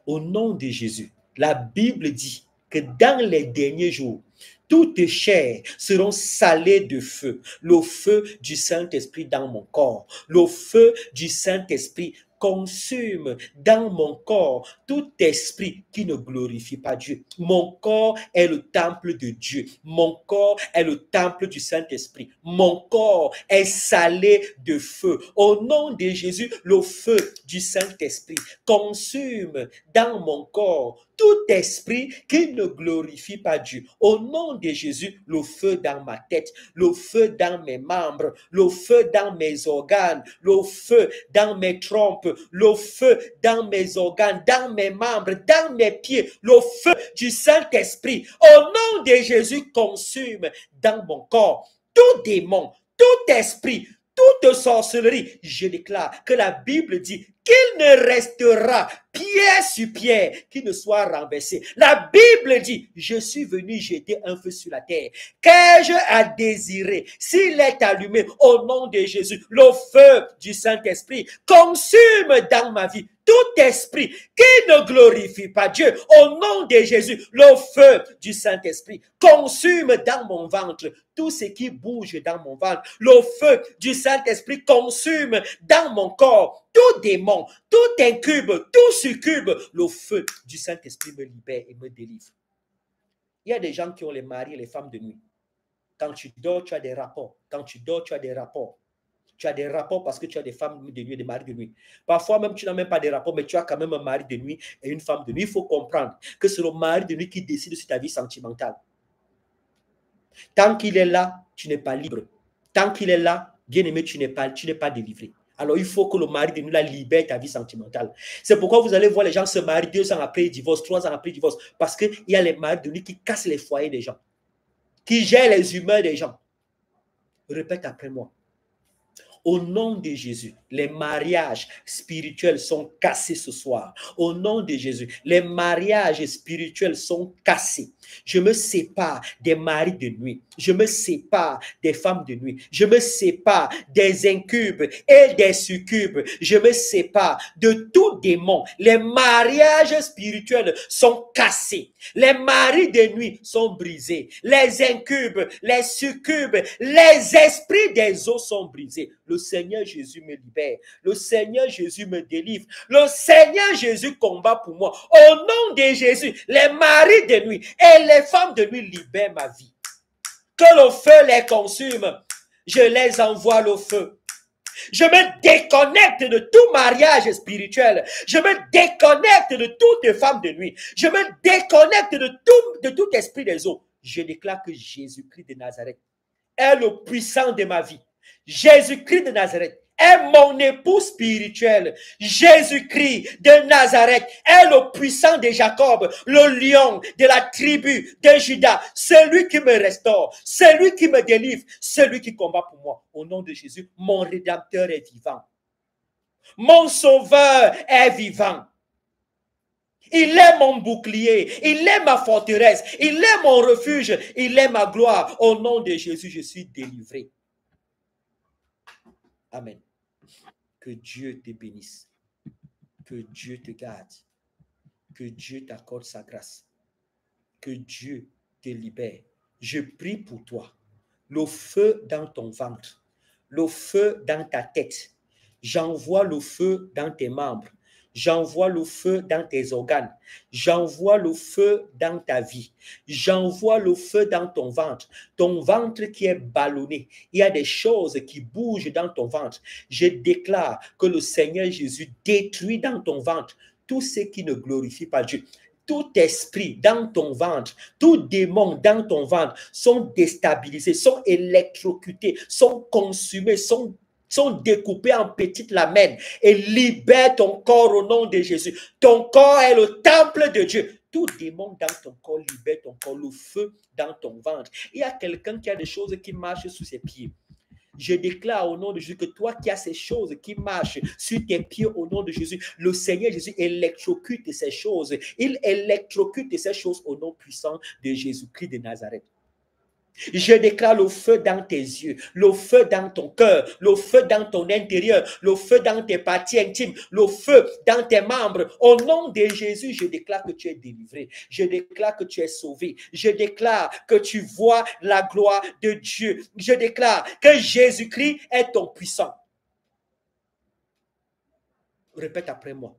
Au nom de Jésus, la Bible dit que dans les derniers jours, toutes chairs seront salées de feu. Le feu du Saint-Esprit dans mon corps. Le feu du Saint-Esprit consume dans mon corps tout esprit qui ne glorifie pas Dieu. Mon corps est le temple de Dieu. Mon corps est le temple du Saint-Esprit. Mon corps est salé de feu. Au nom de Jésus, le feu du Saint-Esprit consume dans mon corps tout esprit qui ne glorifie pas Dieu. Au nom de Jésus, le feu dans ma tête, le feu dans mes membres, le feu dans mes organes, le feu dans mes trompes, le feu dans mes organes, dans mes membres, dans mes pieds, le feu du Saint-Esprit. Au nom de Jésus, consume dans mon corps tout démon, tout esprit, toute sorcellerie. Je déclare que la Bible dit qu'il ne restera pierre sur pierre qui ne soit renversé. La Bible dit, je suis venu jeter un feu sur la terre. Qu'ai-je à désirer? S'il est allumé au nom de Jésus, le feu du Saint-Esprit consume dans ma vie tout esprit qui ne glorifie pas Dieu. Au nom de Jésus, le feu du Saint-Esprit consume dans mon ventre tout ce qui bouge dans mon ventre. Le feu du Saint-Esprit consume dans mon corps tout démon, tout incube, tout succube. Le feu du Saint-Esprit me libère et me délivre. Il y a des gens qui ont les maris et les femmes de nuit. Quand tu dors, tu as des rapports. Quand tu dors, tu as des rapports. Tu as des rapports parce que tu as des femmes de nuit et des maris de nuit. Parfois même, tu n'as même pas des rapports, mais tu as quand même un mari de nuit et une femme de nuit. Il faut comprendre que c'est le mari de nuit qui décide sur ta vie sentimentale. Tant qu'il est là, tu n'es pas libre. Tant qu'il est là, bien-aimé, tu n'es pas délivré. Alors, il faut que le mari de nuit la libère ta vie sentimentale. C'est pourquoi vous allez voir les gens se marient 2 ans après, ils divorcent, 3 ans après, ils divorcent. Parce qu'il y a les maris de nuit qui cassent les foyers des gens, qui gèrent les humeurs des gens. Répète après moi. Au nom de Jésus, les mariages spirituels sont cassés ce soir. Au nom de Jésus, les mariages spirituels sont cassés. Je me sépare des maris de nuit. Je me sépare des femmes de nuit. Je me sépare des incubes et des succubes. Je me sépare de tout démon. Les mariages spirituels sont cassés. Les maris de nuit sont brisés. Les incubes, les succubes, les esprits des eaux sont brisés. Le Seigneur Jésus me libère. Le Seigneur Jésus me délivre. Le Seigneur Jésus combat pour moi. Au nom de Jésus, les maris de nuit et les femmes de nuit libèrent ma vie. Que le feu les consume. Je les envoie le feu. Je me déconnecte de tout mariage spirituel. Je me déconnecte de toutes femmes de nuit. Je me déconnecte de tout esprit des eaux. Je déclare que Jésus-Christ de Nazareth est le puissant de ma vie. Jésus-Christ de Nazareth est mon époux spirituel. Jésus-Christ de Nazareth est le puissant de Jacob, le lion de la tribu de Juda, celui qui me restaure, celui qui me délivre, celui qui combat pour moi. Au nom de Jésus, mon Rédempteur est vivant. Mon Sauveur est vivant. Il est mon bouclier, il est ma forteresse, il est mon refuge, il est ma gloire. Au nom de Jésus, je suis délivré. Amen. Que Dieu te bénisse. Que Dieu te garde. Que Dieu t'accorde sa grâce. Que Dieu te libère. Je prie pour toi. Le feu dans ton ventre. Le feu dans ta tête. J'envoie le feu dans tes membres. J'envoie le feu dans tes organes. J'envoie le feu dans ta vie. J'envoie le feu dans ton ventre. Ton ventre qui est ballonné. Il y a des choses qui bougent dans ton ventre. Je déclare que le Seigneur Jésus détruit dans ton ventre tout ce qui ne glorifie pas Dieu. Tout esprit dans ton ventre, tout démon dans ton ventre sont déstabilisés, sont électrocutés, sont consumés, sont sont découpées en petites lamelles et libère ton corps au nom de Jésus. Ton corps est le temple de Dieu. Tout démon dans ton corps libère ton corps, le feu dans ton ventre. Il y a quelqu'un qui a des choses qui marchent sous ses pieds. Je déclare au nom de Jésus que toi qui as ces choses qui marchent sur tes pieds au nom de Jésus, le Seigneur Jésus électrocute ces choses. Il électrocute ces choses au nom puissant de Jésus-Christ de Nazareth. Je déclare le feu dans tes yeux, le feu dans ton cœur, le feu dans ton intérieur, le feu dans tes parties intimes, le feu dans tes membres. Au nom de Jésus, je déclare que tu es délivré. Je déclare que tu es sauvé. Je déclare que tu vois la gloire de Dieu. Je déclare que Jésus-Christ est ton puissant. Répète après moi.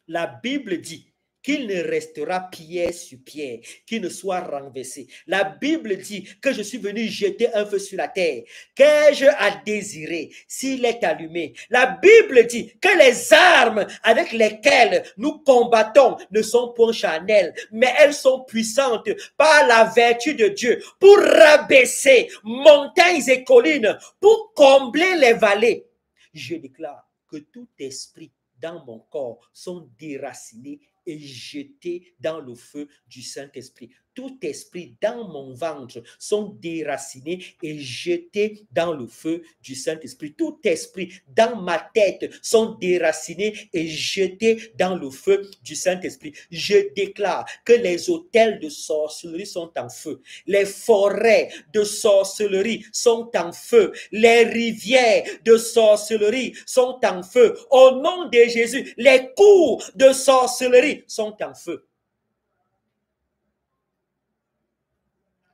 La Bible dit qu'il ne restera pierre sur pierre, qu'il ne soit renversé. La Bible dit que je suis venu jeter un feu sur la terre. Qu'ai-je à désirer s'il est allumé? La Bible dit que les armes avec lesquelles nous combattons ne sont point charnelles, mais elles sont puissantes par la vertu de Dieu pour rabaisser montagnes et collines, pour combler les vallées. Je déclare que tout esprit dans mon corps sont déracinés et jetés dans le feu du Saint-Esprit. Tout esprit dans mon ventre sont déracinés et jetés dans le feu du Saint-Esprit. Tout esprit dans ma tête sont déracinés et jetés dans le feu du Saint-Esprit. Je déclare que les autels de sorcellerie sont en feu. Les forêts de sorcellerie sont en feu. Les rivières de sorcellerie sont en feu. Au nom de Jésus, les cours de sorcellerie sont en feu.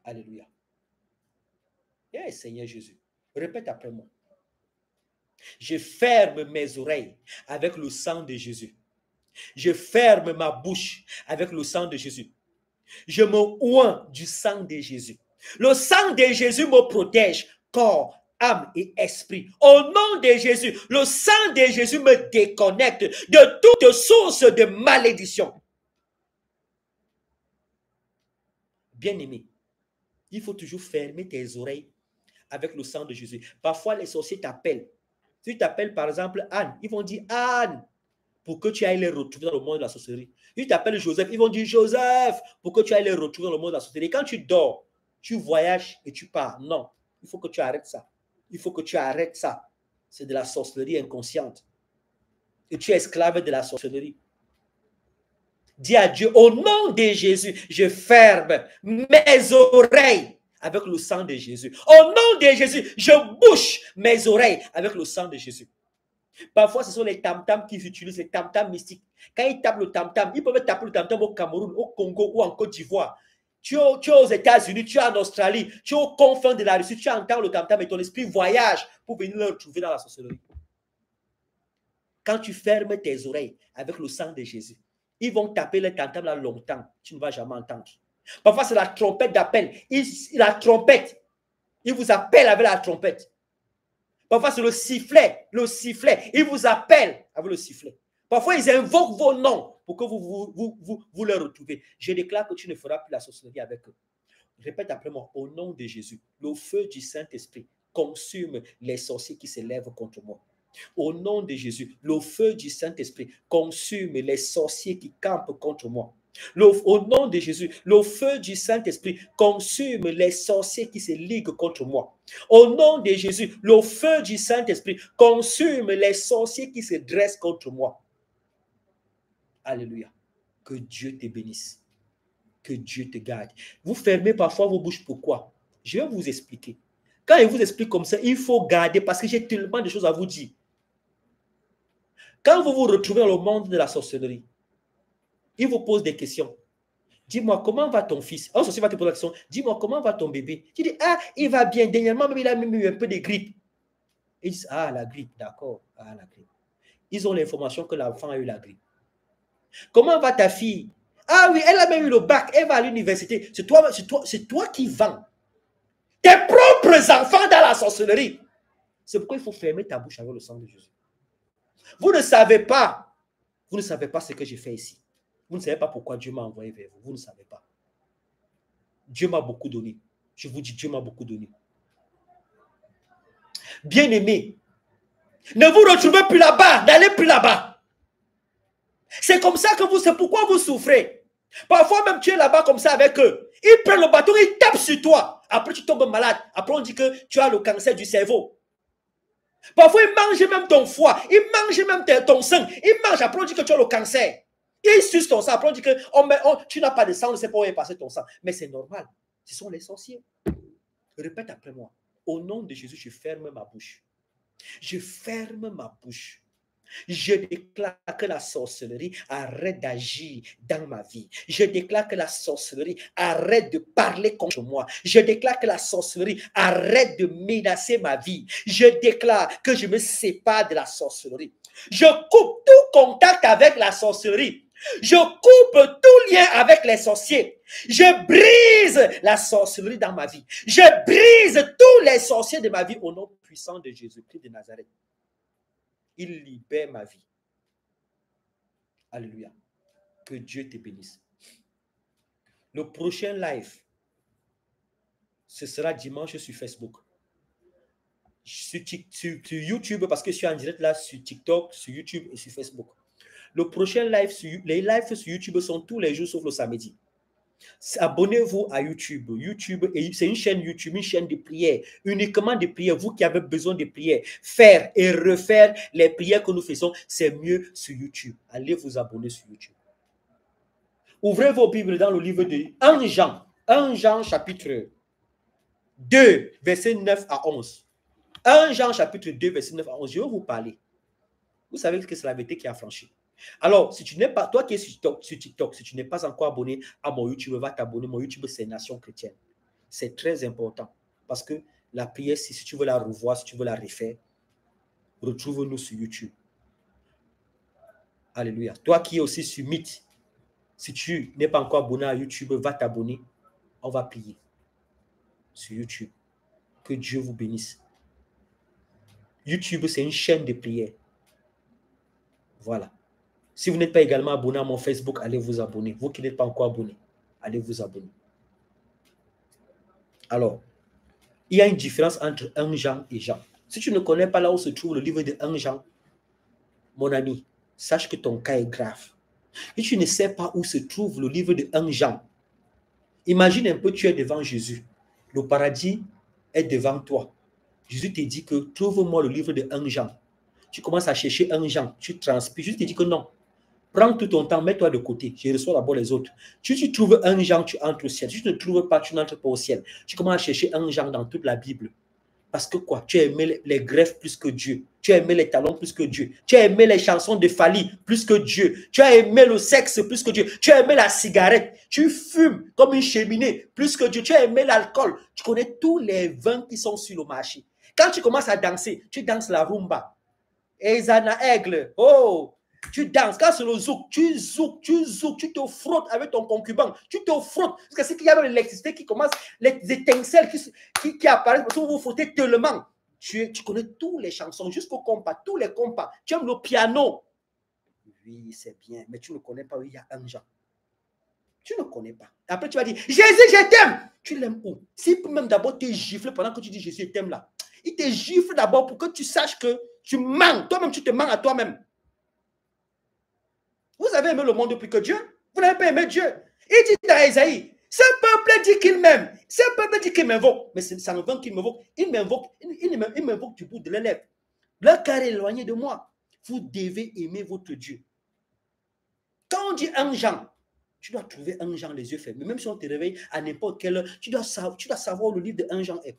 Alléluia. Eh, Seigneur Jésus, répète après moi. Je ferme mes oreilles avec le sang de Jésus. Je ferme ma bouche avec le sang de Jésus. Je me oins du sang de Jésus. Le sang de Jésus me protège, corps, âme et esprit. Au nom de Jésus, le sang de Jésus me déconnecte de toute source de malédiction. Bien-aimé, il faut toujours fermer tes oreilles avec le sang de Jésus. Parfois, les sorciers t'appellent. Si tu t'appelles par exemple Anne, ils vont dire Anne pour que tu ailles les retrouver dans le monde de la sorcellerie. Si tu t'appelles Joseph, ils vont dire Joseph pour que tu ailles les retrouver dans le monde de la sorcellerie. Quand tu dors, tu voyages et tu pars. Non, il faut que tu arrêtes ça. Il faut que tu arrêtes ça. C'est de la sorcellerie inconsciente. Et tu es esclave de la sorcellerie. Dis à Dieu, au nom de Jésus, je ferme mes oreilles avec le sang de Jésus. Au nom de Jésus, je bouche mes oreilles avec le sang de Jésus. Parfois, ce sont les tam-tams qu'ils utilisent, les tam-tams mystiques. Quand ils tapent le tam-tam, ils peuvent taper le tam-tam au Cameroun, au Congo ou en Côte d'Ivoire. Tu es aux États-Unis, tu es en Australie, tu es aux confins de la Russie, tu entends le tam-tam et ton esprit voyage pour venir le retrouver dans la sorcellerie. Quand tu fermes tes oreilles avec le sang de Jésus, ils vont taper le tam-tam là longtemps. Tu ne vas jamais entendre. Parfois, c'est la trompette d'appel. La trompette. Il vous appelle avec la trompette. Parfois, c'est le sifflet. Le sifflet. Il vous appelle avec le sifflet. Parfois, ils invoquent vos noms pour que vous les retrouvez. Je déclare que tu ne feras plus la sorcellerie avec eux. Répète après moi, au nom de Jésus, le feu du Saint-Esprit consume les sorciers qui s'élèvent contre moi. Au nom de Jésus, le feu du Saint-Esprit consume les sorciers qui campent contre moi. Au nom de Jésus, le feu du Saint-Esprit consume les sorciers qui se liguent contre moi. Au nom de Jésus, le feu du Saint-Esprit consume les sorciers qui se dressent contre moi. Alléluia. Que Dieu te bénisse. Que Dieu te garde. Vous fermez parfois vos bouches. Pourquoi? Je vais vous expliquer. Quand je vous explique comme ça, il faut garder parce que j'ai tellement de choses à vous dire. Quand vous vous retrouvez dans le monde de la sorcellerie, il vous pose des questions. Dis-moi, comment va ton fils? Un sorcier va te poser la question. Dis-moi, comment va ton bébé? Tu dis, ah, il va bien. Dernièrement, il a même eu un peu de grippe. Ils disent, ah, la grippe, d'accord. Ah, la grippe. Ils ont l'information que l'enfant a eu la grippe. Comment va ta fille? Ah oui, elle a même eu le bac. Elle va à l'université. C'est toi qui vends. Tes propres enfants dans la sorcellerie. C'est pourquoi il faut fermer ta bouche avec le sang de Jésus. Vous ne savez pas ce que j'ai fait ici. Vous ne savez pas pourquoi Dieu m'a envoyé vers vous. Vous ne savez pas. Dieu m'a beaucoup donné. Je vous dis, Dieu m'a beaucoup donné. Bien-aimé, Ne vous retrouvez plus là-bas, n'allez plus là-bas. C'est comme ça que c'est pourquoi vous souffrez. Parfois même tu es là-bas comme ça avec eux. Ils prennent le bâton, ils tapent sur toi. Après tu tombes malade. Après on dit que tu as le cancer du cerveau. Parfois ils mangent même ton foie, ils mangent même ton sang. Ils mangent, après on dit que tu as le cancer. Ils sucent ton sang, après on dit que tu n'as pas de sang, on ne sait pas où est passé ton sang. Mais c'est normal, ce sont les sorciers. Répète après moi. Au nom de Jésus, je ferme ma bouche. Je ferme ma bouche. Je déclare que la sorcellerie arrête d'agir dans ma vie. Je déclare que la sorcellerie arrête de parler contre moi. Je déclare que la sorcellerie arrête de menacer ma vie. Je déclare que je me sépare de la sorcellerie. Je coupe tout contact avec la sorcellerie. Je coupe tout lien avec les sorciers. Je brise la sorcellerie dans ma vie. Je brise tous les sorciers de ma vie au nom puissant de Jésus-Christ de Nazareth. Il libère ma vie. Alléluia. Que Dieu te bénisse. Le prochain live, ce sera dimanche sur Facebook. Sur YouTube, parce que je suis en direct là sur TikTok, sur YouTube et sur Facebook. Le prochain live, les lives sur YouTube sont tous les jours sauf le samedi. Abonnez-vous à YouTube. YouTube, c'est une chaîne YouTube, une chaîne de prière, uniquement de prière. Vous qui avez besoin de prière, faire et refaire les prières que nous faisons, c'est mieux sur YouTube. Allez vous abonner sur YouTube. Ouvrez vos Bibles dans le livre de 1 Jean. 1 Jean chapitre 2, verset 9 à 11. 1 Jean chapitre 2, verset 9 à 11. Je vais vous parler. Vous savez que c'est la vérité qui a franchi. Alors, si tu n'es pas, toi qui es sur TikTok, si tu n'es pas encore abonné à mon YouTube, va t'abonner. Mon YouTube, c'est Nation Chrétienne. C'est très important parce que la prière, si tu veux la revoir, si tu veux la refaire, retrouve-nous sur YouTube. Alléluia. Toi qui es aussi sur Meet, si tu n'es pas encore abonné à YouTube, va t'abonner. On va prier sur YouTube. Que Dieu vous bénisse. YouTube, c'est une chaîne de prière. Voilà. Si vous n'êtes pas également abonné à mon Facebook, allez vous abonner. Vous qui n'êtes pas encore abonné, allez vous abonner. Alors, il y a une différence entre 1 Jean et Jean. Si tu ne connais pas là où se trouve le livre de 1 Jean, mon ami, sache que ton cas est grave. Et tu ne sais pas où se trouve le livre de 1 Jean. Imagine un peu, tu es devant Jésus. Le paradis est devant toi. Jésus te dit que trouve-moi le livre de 1 Jean. Tu commences à chercher 1 Jean, tu transpires. Jésus te dit que non. Prends tout ton temps, mets-toi de côté. Je reçois d'abord les autres. Si tu trouves 1 Jean, tu entres au ciel. Si tu ne trouves pas, tu n'entres pas au ciel. Tu commences à chercher 1 Jean dans toute la Bible. Parce que quoi? Tu as aimé les greffes plus que Dieu. Tu as aimé les talons plus que Dieu. Tu as aimé les chansons de Fali plus que Dieu. Tu as aimé le sexe plus que Dieu. Tu as aimé la cigarette. Tu fumes comme une cheminée plus que Dieu. Tu as aimé l'alcool. Tu connais tous les vins qui sont sur le marché. Quand tu commences à danser, tu danses la rumba. Ezana Aigle. Oh! Tu danses, quand c'est le zouk, tu te frottes avec ton concubin, tu te frottes, parce que c'est qu'il y a l'électricité qui commence, les étincelles qui apparaissent, parce que vous vous frottez tellement. Tu connais tous les chansons, jusqu'au compas, tous les compas. Tu aimes le piano. Oui, c'est bien, mais tu ne connais pas où il y a 1 Jean. Tu ne connais pas. Après, tu vas dire, Jésus, je t'aime. Tu l'aimes où? S'il peut même d'abord te gifler pendant que tu dis Jésus, je t'aime là. Il te gifle d'abord pour que tu saches que tu mens. Toi-même, tu te mens à toi-même. Vous avez aimé le monde plus que Dieu? Vous n'avez pas aimé Dieu? Il dit dans Isaïe, ce peuple dit qu'il m'aime. Ce peuple dit qu'il m'invoque. Mais ça ne veut qu'il m'invoque. Il m'invoque du bout de la lèvre. Leur cœur est éloigné de moi. Vous devez aimer votre Dieu. Quand on dit 1 Jean, tu dois trouver 1 Jean les yeux fermés. Même si on te réveille à n'importe quelle heure, tu dois savoir où le livre de 1 Jean est.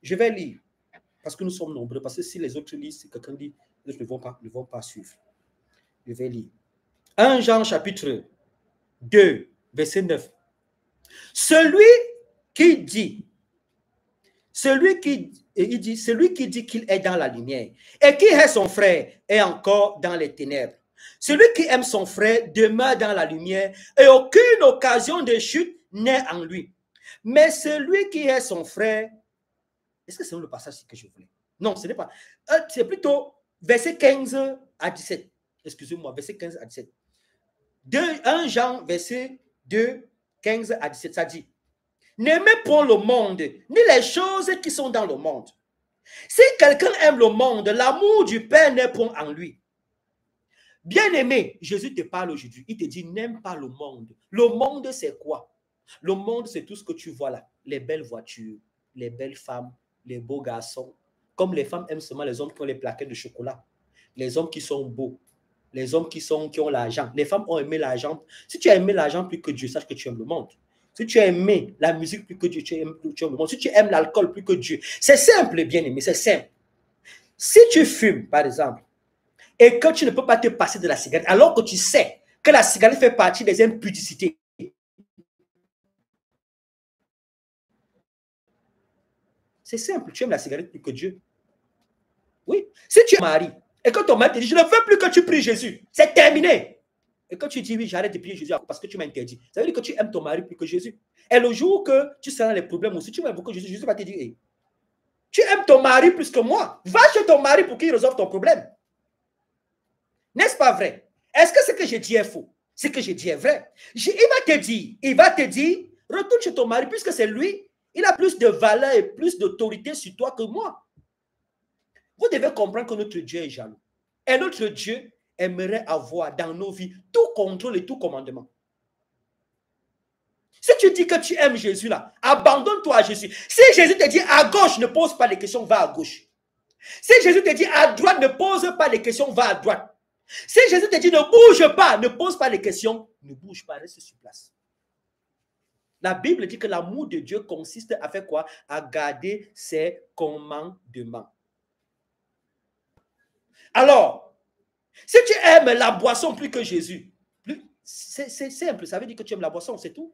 Je vais lire. Parce que nous sommes nombreux. Parce que si les autres lisent, si quelqu'un dit, les autres ne vont pas suivre. Je vais lire. 1 Jean chapitre 2, verset 9. Celui qui dit qu'il est dans la lumière et qui est son frère est encore dans les ténèbres. Celui qui aime son frère demeure dans la lumière et aucune occasion de chute n'est en lui. Mais celui qui est son frère, est-ce que c'est le passage que je voulais? Non, ce n'est pas. C'est plutôt verset 15 à 17. Excusez-moi, verset 15 à 17. 1 Jean, verset 2, 15 à 17, ça dit, n'aimez point le monde, ni les choses qui sont dans le monde. Si quelqu'un aime le monde, l'amour du Père n'est point en lui. Bien-aimé, Jésus te parle aujourd'hui. Il te dit, n'aime pas le monde. Le monde, c'est quoi? Le monde, c'est tout ce que tu vois là. Les belles voitures, les belles femmes, les beaux garçons. Comme les femmes aiment seulement les hommes qui ont les plaquettes de chocolat. Les hommes qui sont beaux. Les hommes qui ont l'argent. Les femmes ont aimé l'argent. Si tu as aimé l'argent plus que Dieu, sache que tu aimes le monde. Si tu as aimé la musique plus que Dieu, tu aimes le monde. Si tu aimes l'alcool plus que Dieu. C'est simple, bien-aimé, c'est simple. Si tu fumes, par exemple, et que tu ne peux pas te passer de la cigarette, alors que tu sais que la cigarette fait partie des impudicités. C'est simple, tu aimes la cigarette plus que Dieu. Oui. Si tu es marié et que ton mari te dit, je ne veux plus que tu pries Jésus, c'est terminé. Et que tu dis, oui, j'arrête de prier Jésus parce que tu m'as interdit. Ça veut dire que tu aimes ton mari plus que Jésus. Et le jour que tu seras dans les problèmes aussi, tu vas invoquer Jésus, Jésus va te dire, hey, tu aimes ton mari plus que moi. Va chez ton mari pour qu'il résolve ton problème. N'est-ce pas vrai? Est-ce que ce que je dis est faux? Ce que je dis est vrai. Il va te dire, retourne chez ton mari puisque c'est lui, il a plus de valeur et plus d'autorité sur toi que moi. Vous devez comprendre que notre Dieu est jaloux. Et notre Dieu aimerait avoir dans nos vies tout contrôle et tout commandement. Si tu dis que tu aimes Jésus là, abandonne-toi à Jésus. Si Jésus te dit à gauche, ne pose pas les questions, va à gauche. Si Jésus te dit à droite, ne pose pas les questions, va à droite. Si Jésus te dit ne bouge pas, ne pose pas les questions, ne bouge pas, reste sur place. La Bible dit que l'amour de Dieu consiste à faire quoi? À garder ses commandements. Alors, si tu aimes la boisson plus que Jésus, c'est simple, ça veut dire que tu aimes la boisson, c'est tout.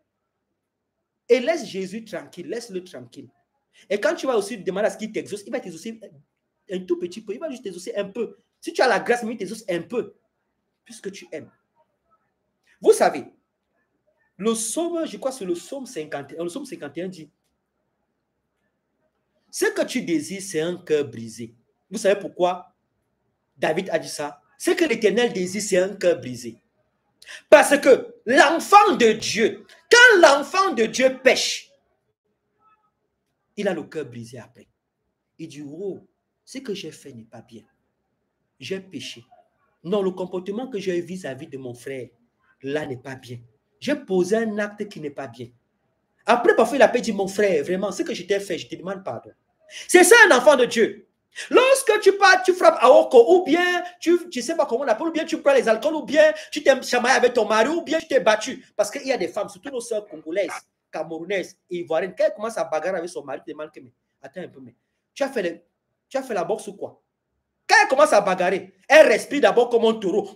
Et laisse Jésus tranquille, laisse-le tranquille. Et quand tu vas aussi demander à ce qu'il t'exauce, il va t'exaucer un tout petit peu, il va juste t'exaucer un peu. Si tu as la grâce, il t'exauce un peu, puisque tu aimes. Vous savez, le psaume, je crois que c'est le psaume 51. Le psaume 51 dit, ce que tu désires, c'est un cœur brisé. Vous savez pourquoi David a dit ça? Ce que l'Éternel désire, c'est un cœur brisé. Parce que l'enfant de Dieu, quand l'enfant de Dieu pêche, il a le cœur brisé après. Il dit, oh, ce que j'ai fait n'est pas bien. J'ai péché. Non, le comportement que j'ai vis-à-vis de mon frère, là n'est pas bien. J'ai posé un acte qui n'est pas bien. Après, parfois, il a dit, mon frère, vraiment, ce que je t'ai fait, je te demande pardon. C'est ça un enfant de Dieu. Lorsque tu pars, tu frappes à Oko, ou bien, tu ne sais pas comment on appelle, ou bien tu prends les alcools, ou bien tu t'es chamaillé avec ton mari, ou bien tu t'es battu. Parce qu'il y a des femmes, surtout nos sœurs congolaises, camerounaises et ivoiriennes, quand elles commencent à bagarrer avec son mari, tu te demandes que, mais attends un peu, mais tu as fait la boxe ou quoi? Quand elle commence à bagarrer, elle respire d'abord comme un taureau.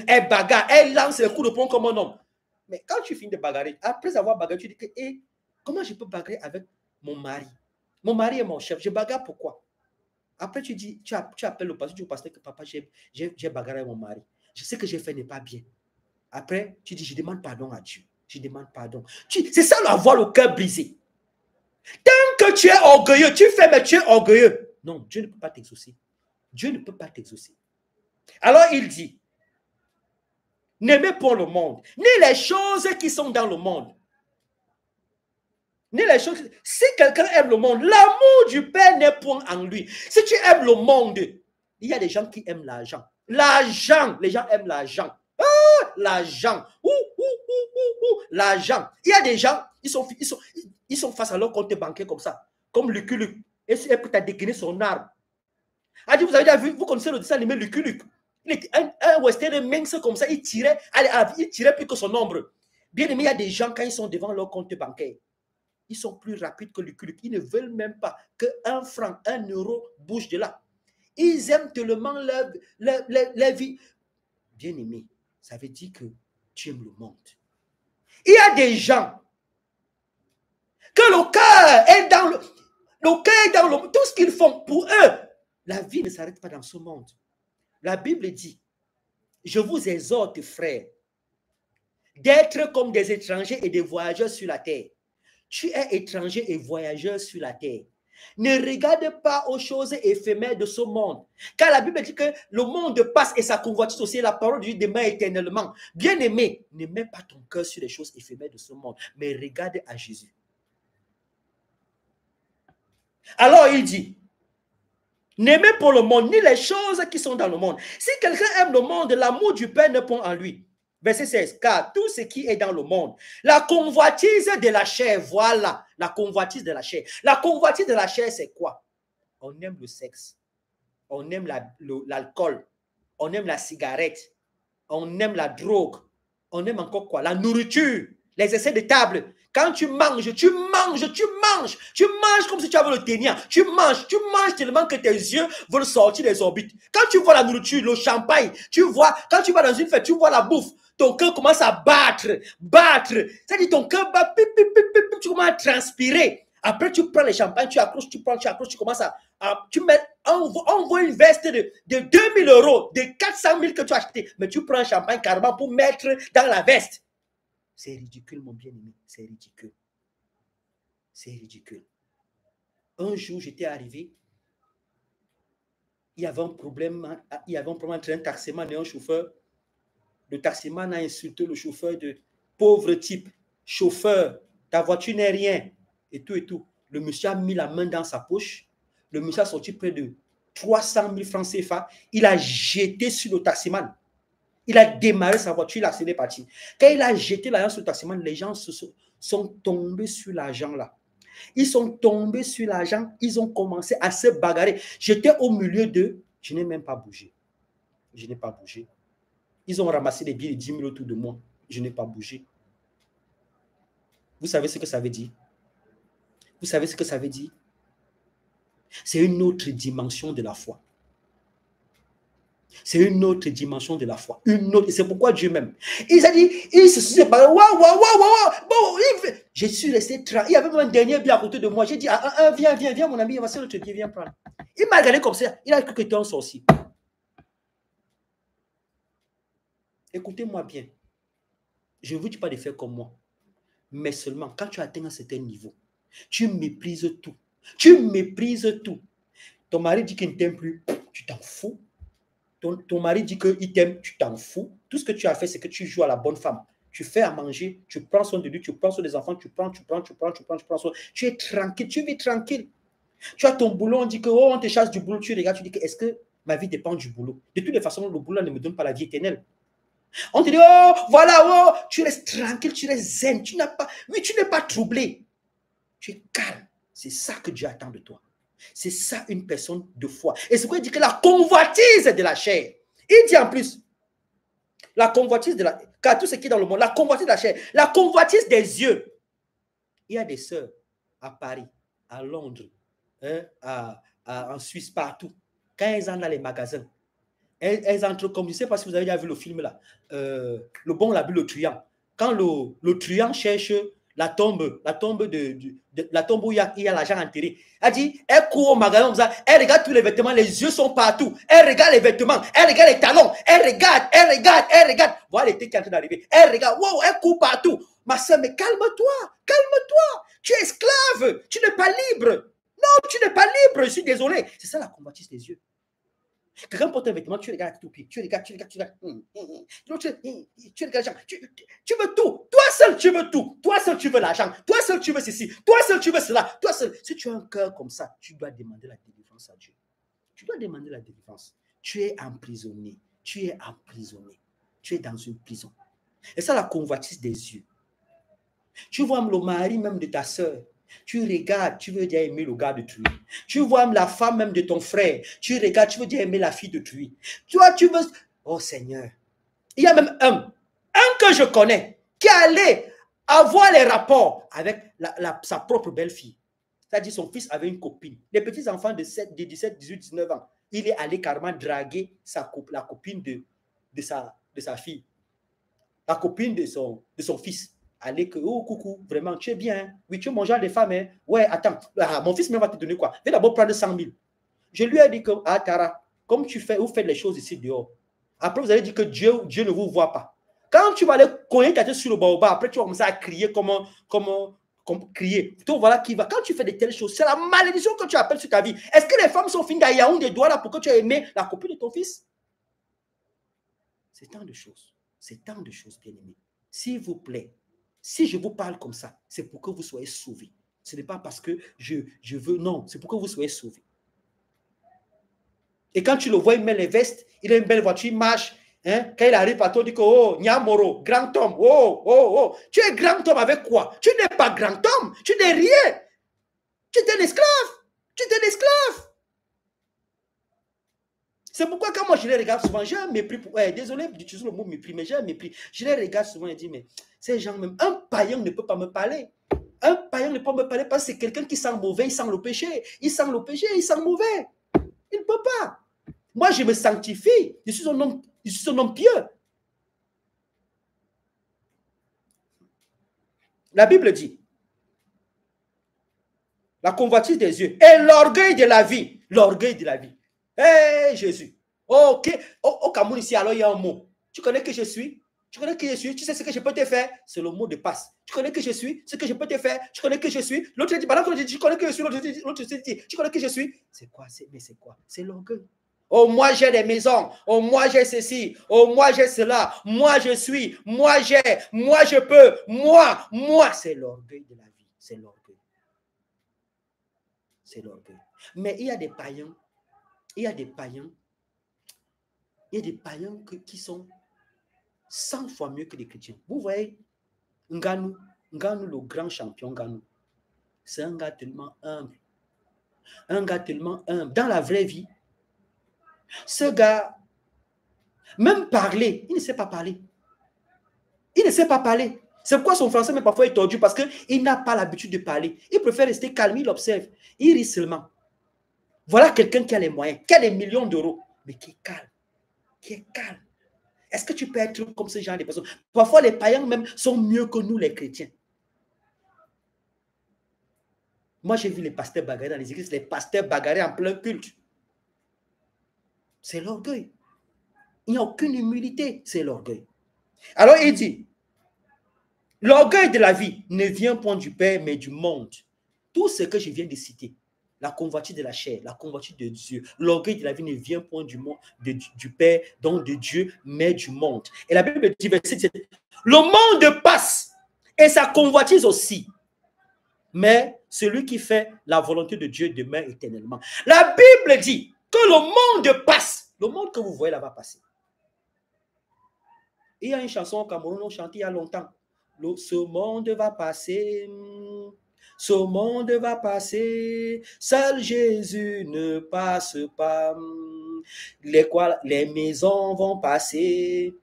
Elle bagarre, elle lance les coups de poing comme un homme. Mais quand tu finis de bagarrer, après avoir bagarré, tu dis que, hey, comment je peux bagarrer avec mon mari? Mon mari est mon chef, je bagarre pourquoi? Après, tu dis, tu appelles le pasteur, tu dis au pasteur que papa, j'ai bagarré avec mon mari. Je sais que j'ai fait n'est pas bien. Après, tu dis, je demande pardon à Dieu. Je demande pardon. C'est ça, avoir le cœur brisé. Tant que tu es orgueilleux, tu fais, mais tu es orgueilleux. Non, Dieu ne peut pas t'exaucer. Dieu ne peut pas t'exaucer. Alors il dit, n'aimez pas le monde, ni les choses qui sont dans le monde. Ni les choses. Si quelqu'un aime le monde, l'amour du Père n'est point en lui. Si tu aimes le monde, il y a des gens qui aiment l'argent. L'argent, les gens aiment l'argent. Ah, l'argent. L'argent. Il y a des gens, ils sont face à leur compte bancaire comme ça, comme Lucky Luke. Et c'est pour dégainer son arme. A dit, vous avez déjà vu, vous connaissez le dessin animé Lucky Luke. Il était un western mince comme ça, il tirait plus que son ombre. Bien aimé, il y a des gens, quand ils sont devant leur compte bancaire, ils sont plus rapides que Lucky Luke. Ils ne veulent même pas qu'un franc, 1 euro bouge de là. Ils aiment tellement leur vie. Bien aimé, ça veut dire que tu aimes le monde. Il y a des gens que le cœur est dans le cœur est dans le, tout ce qu'ils font pour eux. La vie ne s'arrête pas dans ce monde. La Bible dit, je vous exhorte, frères, d'être comme des étrangers et des voyageurs sur la terre. Tu es étranger et voyageur sur la terre. Ne regarde pas aux choses éphémères de ce monde. Car la Bible dit que le monde passe et sa convoitise aussi, la parole de Dieu demeure éternellement. Bien-aimé, ne mets pas ton cœur sur les choses éphémères de ce monde, mais regarde à Jésus. Alors il dit, n'aimez pour le monde ni les choses qui sont dans le monde. Si quelqu'un aime le monde, l'amour du Père ne point en lui. Verset 16. Car tout ce qui est dans le monde, la convoitise de la chair, voilà, la convoitise de la chair. La convoitise de la chair, c'est quoi? On aime le sexe, on aime l'alcool, on aime la cigarette, on aime la drogue, on aime encore quoi? La nourriture, les essais de table. Quand tu manges comme si tu avais le ténia. Tu manges tellement que tes yeux veulent sortir des orbites. Quand tu vois la nourriture, le champagne, tu vois, quand tu vas dans une fête, tu vois la bouffe, ton cœur commence à battre. C'est-à-dire ton cœur bat, tu commences à transpirer. Après, tu prends le champagne, tu accroches, tu commences tu mets, on voit une veste de 2000 €, de 400 000 que tu as acheté, mais tu prends un champagne carrément pour mettre dans la veste. C'est ridicule, mon bien-aimé, c'est ridicule. C'est ridicule. Un jour, j'étais arrivé, il y avait un problème entre un taximan et un chauffeur. Le taximan a insulté le chauffeur de pauvre type, chauffeur, ta voiture n'est rien, et tout et tout. Le monsieur a mis la main dans sa poche, le monsieur a sorti près de 300 000 francs CFA, il a jeté sur le taximan. Il a démarré sa voiture, il a accéléré parti. Quand il a jeté l'argent sur le taximan, les gens sont tombés sur l'argent là. Ils sont tombés sur l'argent, ils ont commencé à se bagarrer. J'étais au milieu d'eux, je n'ai même pas bougé. Je n'ai pas bougé. Ils ont ramassé des billets de 10 000 autour de moi. Je n'ai pas bougé. Vous savez ce que ça veut dire? Vous savez ce que ça veut dire? C'est une autre dimension de la foi. C'est une autre dimension de la foi. Une autre. C'est pourquoi Dieu m'aime. Il a dit, il se sont séparés. Bon, je suis resté tranquille. Il y avait même un dernier bien à côté de moi. J'ai dit, viens, mon ami, voici l'autre billet, viens prendre. Il m'a regardé comme ça. Il a cru que tu es un sorcier. Écoutez-moi bien. Je ne vous dis pas de faire comme moi. Mais seulement quand tu atteins un certain niveau, tu méprises tout. Tu méprises tout. Ton mari dit qu'il ne t'aime plus. Tu t'en fous. Ton mari dit qu'il t'aime, tu t'en fous. Tout ce que tu as fait, c'est que tu joues à la bonne femme. Tu fais à manger, tu prends soin de lui, tu prends soin des enfants, tu prends soin. Tu es tranquille, tu vis tranquille. Tu as ton boulot, on dit que on te chasse du boulot, tu regardes, tu dis que est-ce que ma vie dépend du boulot? De toutes les façons, le boulot ne me donne pas la vie éternelle. On te dit, oh, voilà, tu restes tranquille, tu restes zen, tu n'es pas troublé. Tu es calme. C'est ça que Dieu attend de toi. C'est ça une personne de foi. Et c'est pourquoi il dit que la convoitise de la chair. Il dit en plus, la convoitise de la... Car tout ce qui est dans le monde, la convoitise de la chair, la convoitise des yeux. Il y a des sœurs à Paris, à Londres, en Suisse, partout. Quand elles entrent dans les magasins, elles entrent comme, je ne sais pas si vous avez déjà vu le film là, Le Bon, la Bulle, le Truand. Quand le truand cherche la tombe où il y a l'argent enterré. Elle dit, elle court au magasin comme ça, elle regarde tous les vêtements, les yeux sont partout. Elle regarde les vêtements, elle regarde les talons, elle regarde. Voilà l'été qui est en train d'arriver. Elle regarde, wow, elle court partout. Ma soeur, mais calme-toi. Tu es esclave, tu n'es pas libre. Non, tu n'es pas libre, je suis désolé. C'est ça la convoitise des yeux. Quelqu'un porte un vêtement, tu regardes tout pied, tu regardes. Tu regardes l'argent. Tu veux tout. Toi seul, tu veux tout. Toi seul, tu veux l'argent. Toi seul, tu veux ceci. Toi seul, tu veux cela. Toi seul. Si tu as un cœur comme ça, tu dois demander la délivrance à Dieu. Tu dois demander la délivrance. Tu es emprisonné. Tu es dans une prison. Et ça, la convoitise des yeux. Tu vois le mari même de ta soeur. Tu regardes, tu veux dire aimer le gars de Truy. Tu vois la femme même de ton frère. Tu regardes, tu veux dire aimer la fille de Truy. Toi, tu veux... Oh Seigneur. Il y a même un que je connais qui allait avoir les rapports avec sa propre belle-fille. C'est-à-dire son fils avait une copine. Les petits enfants de 17, 18, 19 ans, il est allé carrément draguer la copine de sa fille. La copine de son fils. Allez que, oh coucou, vraiment, tu es bien. Hein? Oui, tu es mon genre de femme. Hein? Ouais, attends, mon fils va te donner quoi? Viens d'abord prendre 100 000. Je lui ai dit que, Tara, comme vous faites les choses ici dehors. Après, vous allez dire que Dieu ne vous voit pas. Quand tu vas aller cogner ta tête sur le baobab, après tu vas commencer à crier comme crier. Donc voilà qui va. Quand tu fais de telles choses, c'est la malédiction que tu appelles sur ta vie. Est-ce que les femmes sont fines d'ailleurs des doigts là pour que tu aies aimé la copine de ton fils? C'est tant de choses. C'est tant de choses, bien-aimés. S'il vous plaît, si je vous parle comme ça, c'est pour que vous soyez sauvés. Ce n'est pas parce que je veux, non, c'est pour que vous soyez sauvés. Et quand tu le vois, il met les vestes, il a une belle voiture, il marche. Hein? Quand il arrive à toi, il dit que, oh, Nyamoro, grand homme, oh, oh, oh. Tu es grand homme avec quoi? Tu n'es pas grand homme, tu n'es rien. Tu es un esclave. Tu es un esclave. C'est pourquoi quand moi je les regarde souvent, j'ai un mépris pour... désolé d'utiliser le mot mépris, mais j'ai un mépris. Je les regarde souvent et dis, mais ces gens même, un païen ne peut pas me parler. Un païen ne peut pas me parler parce que c'est quelqu'un qui sent mauvais, il sent le péché. Il sent le péché, il sent mauvais. Il ne peut pas. Moi, je me sanctifie. Je suis un homme pieux. La Bible dit, la convoitise des yeux et l'orgueil de la vie. L'orgueil de la vie. Hé, Jésus. Ok. Au Cameroun, ici, alors il y a un mot. Tu connais que je suis? Tu connais que je suis? Tu sais ce que je peux te faire? C'est le mot de passe. Tu connais que je suis? Ce que je peux te faire? Tu connais que je suis? L'autre dit, pendant que je dis, tu connais que je suis? L'autre dit, tu connais que je suis? C'est quoi? Mais c'est quoi? C'est l'orgueil. Oh, moi j'ai des maisons. Oh, moi j'ai ceci. Oh, moi j'ai cela. Moi je suis. Moi j'ai. Moi je peux. Moi. C'est l'orgueil de la vie. C'est l'orgueil. C'est l'orgueil. Mais il y a des païens. Il y a des païens qui sont 100 fois mieux que les chrétiens. Vous voyez, Nganou, le grand champion Nganou, c'est un gars tellement humble. Un gars tellement humble. Dans la vraie vie, ce gars, même parler, il ne sait pas parler. Il ne sait pas parler. C'est pourquoi son français, même parfois, est tordu parce qu'il n'a pas l'habitude de parler. Il préfère rester calme, il observe. Il rit seulement. Voilà quelqu'un qui a les moyens, qui a des millions d'euros, mais qui est calme. Qui est calme. Est-ce que tu peux être comme ce genre de personnes? Parfois, les païens même sont mieux que nous, les chrétiens. Moi, j'ai vu les pasteurs bagarrer dans les églises, les pasteurs bagarrer en plein culte. C'est l'orgueil. Il n'y a aucune humilité, c'est l'orgueil. Alors, il dit, l'orgueil de la vie ne vient point du Père, mais du monde. Tout ce que je viens de citer, la convoitise de la chair, la convoitise de Dieu, l'orgueil de la vie ne vient point du monde, du Père, donc de Dieu, mais du monde. Et la Bible dit, verset 17, le monde passe et sa convoitise aussi. Mais celui qui fait la volonté de Dieu demeure éternellement. La Bible dit que le monde passe. Le monde que vous voyez là va passer. Il y a une chanson au Cameroun, on chantait il y a longtemps. Ce monde va passer. Ce monde va passer. Seul Jésus ne passe pas. Les maisons vont passer.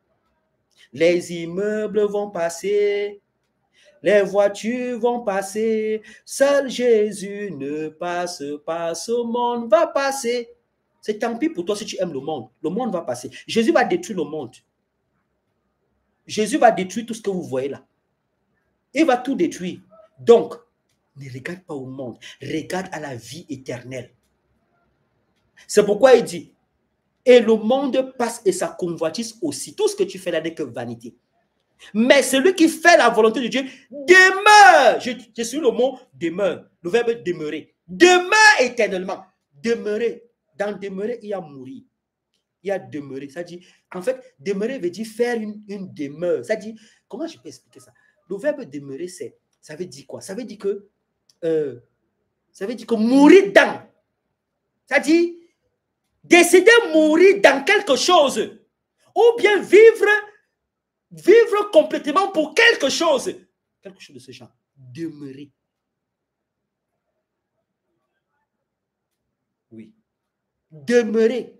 Les immeubles vont passer. Les voitures vont passer. Seul Jésus ne passe pas. Ce monde va passer. C'est tant pis pour toi si tu aimes le monde. Le monde va passer. Jésus va détruire le monde. Jésus va détruire tout ce que vous voyez là. Il va tout détruire. Donc, ne regarde pas au monde. Regarde à la vie éternelle. C'est pourquoi il dit, et le monde passe et sa convoitise aussi. Tout ce que tu fais là n'est que vanité. Mais celui qui fait la volonté de Dieu demeure. Je suis le mot demeure. Le verbe demeurer. Demeure éternellement. Demeurer. Dans demeurer, il y a mourir. Il y a demeurer. Ça dit, en fait, demeurer veut dire faire une demeure. Ça dit, comment je peux expliquer ça? Le verbe demeurer, ça veut dire quoi? Ça veut dire que mourir dans. Ça dit, décider mourir dans quelque chose. Ou bien vivre complètement pour quelque chose. Quelque chose de ce genre. Demeurer. Oui. Demeurer.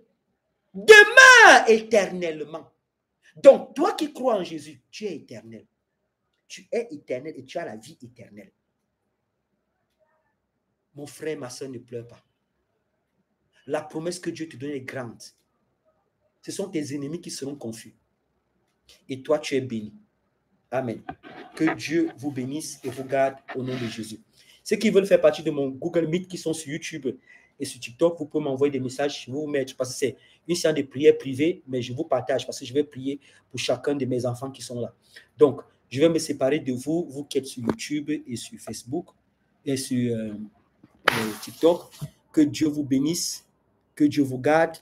Demeure éternellement. Donc, toi qui crois en Jésus, tu es éternel. Tu es éternel et tu as la vie éternelle. Mon frère, ma soeur, ne pleure pas. La promesse que Dieu te donne est grande. Ce sont tes ennemis qui seront confus. Et toi, tu es béni. Amen. Que Dieu vous bénisse et vous garde au nom de Jésus. Ceux qui veulent faire partie de mon Google Meet qui sont sur YouTube et sur TikTok, vous pouvez m'envoyer des messages, vous mettre, parce que c'est une séance de prière privée, mais je vous partage parce que je vais prier pour chacun de mes enfants qui sont là. Donc, je vais me séparer de vous, vous qui êtes sur YouTube et sur Facebook et sur TikTok. Que Dieu vous bénisse, que Dieu vous garde,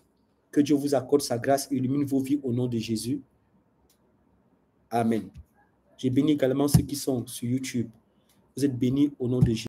que Dieu vous accorde sa grâce et illumine vos vies au nom de Jésus. Amen. J'ai béni également ceux qui sont sur YouTube. Vous êtes bénis au nom de Jésus.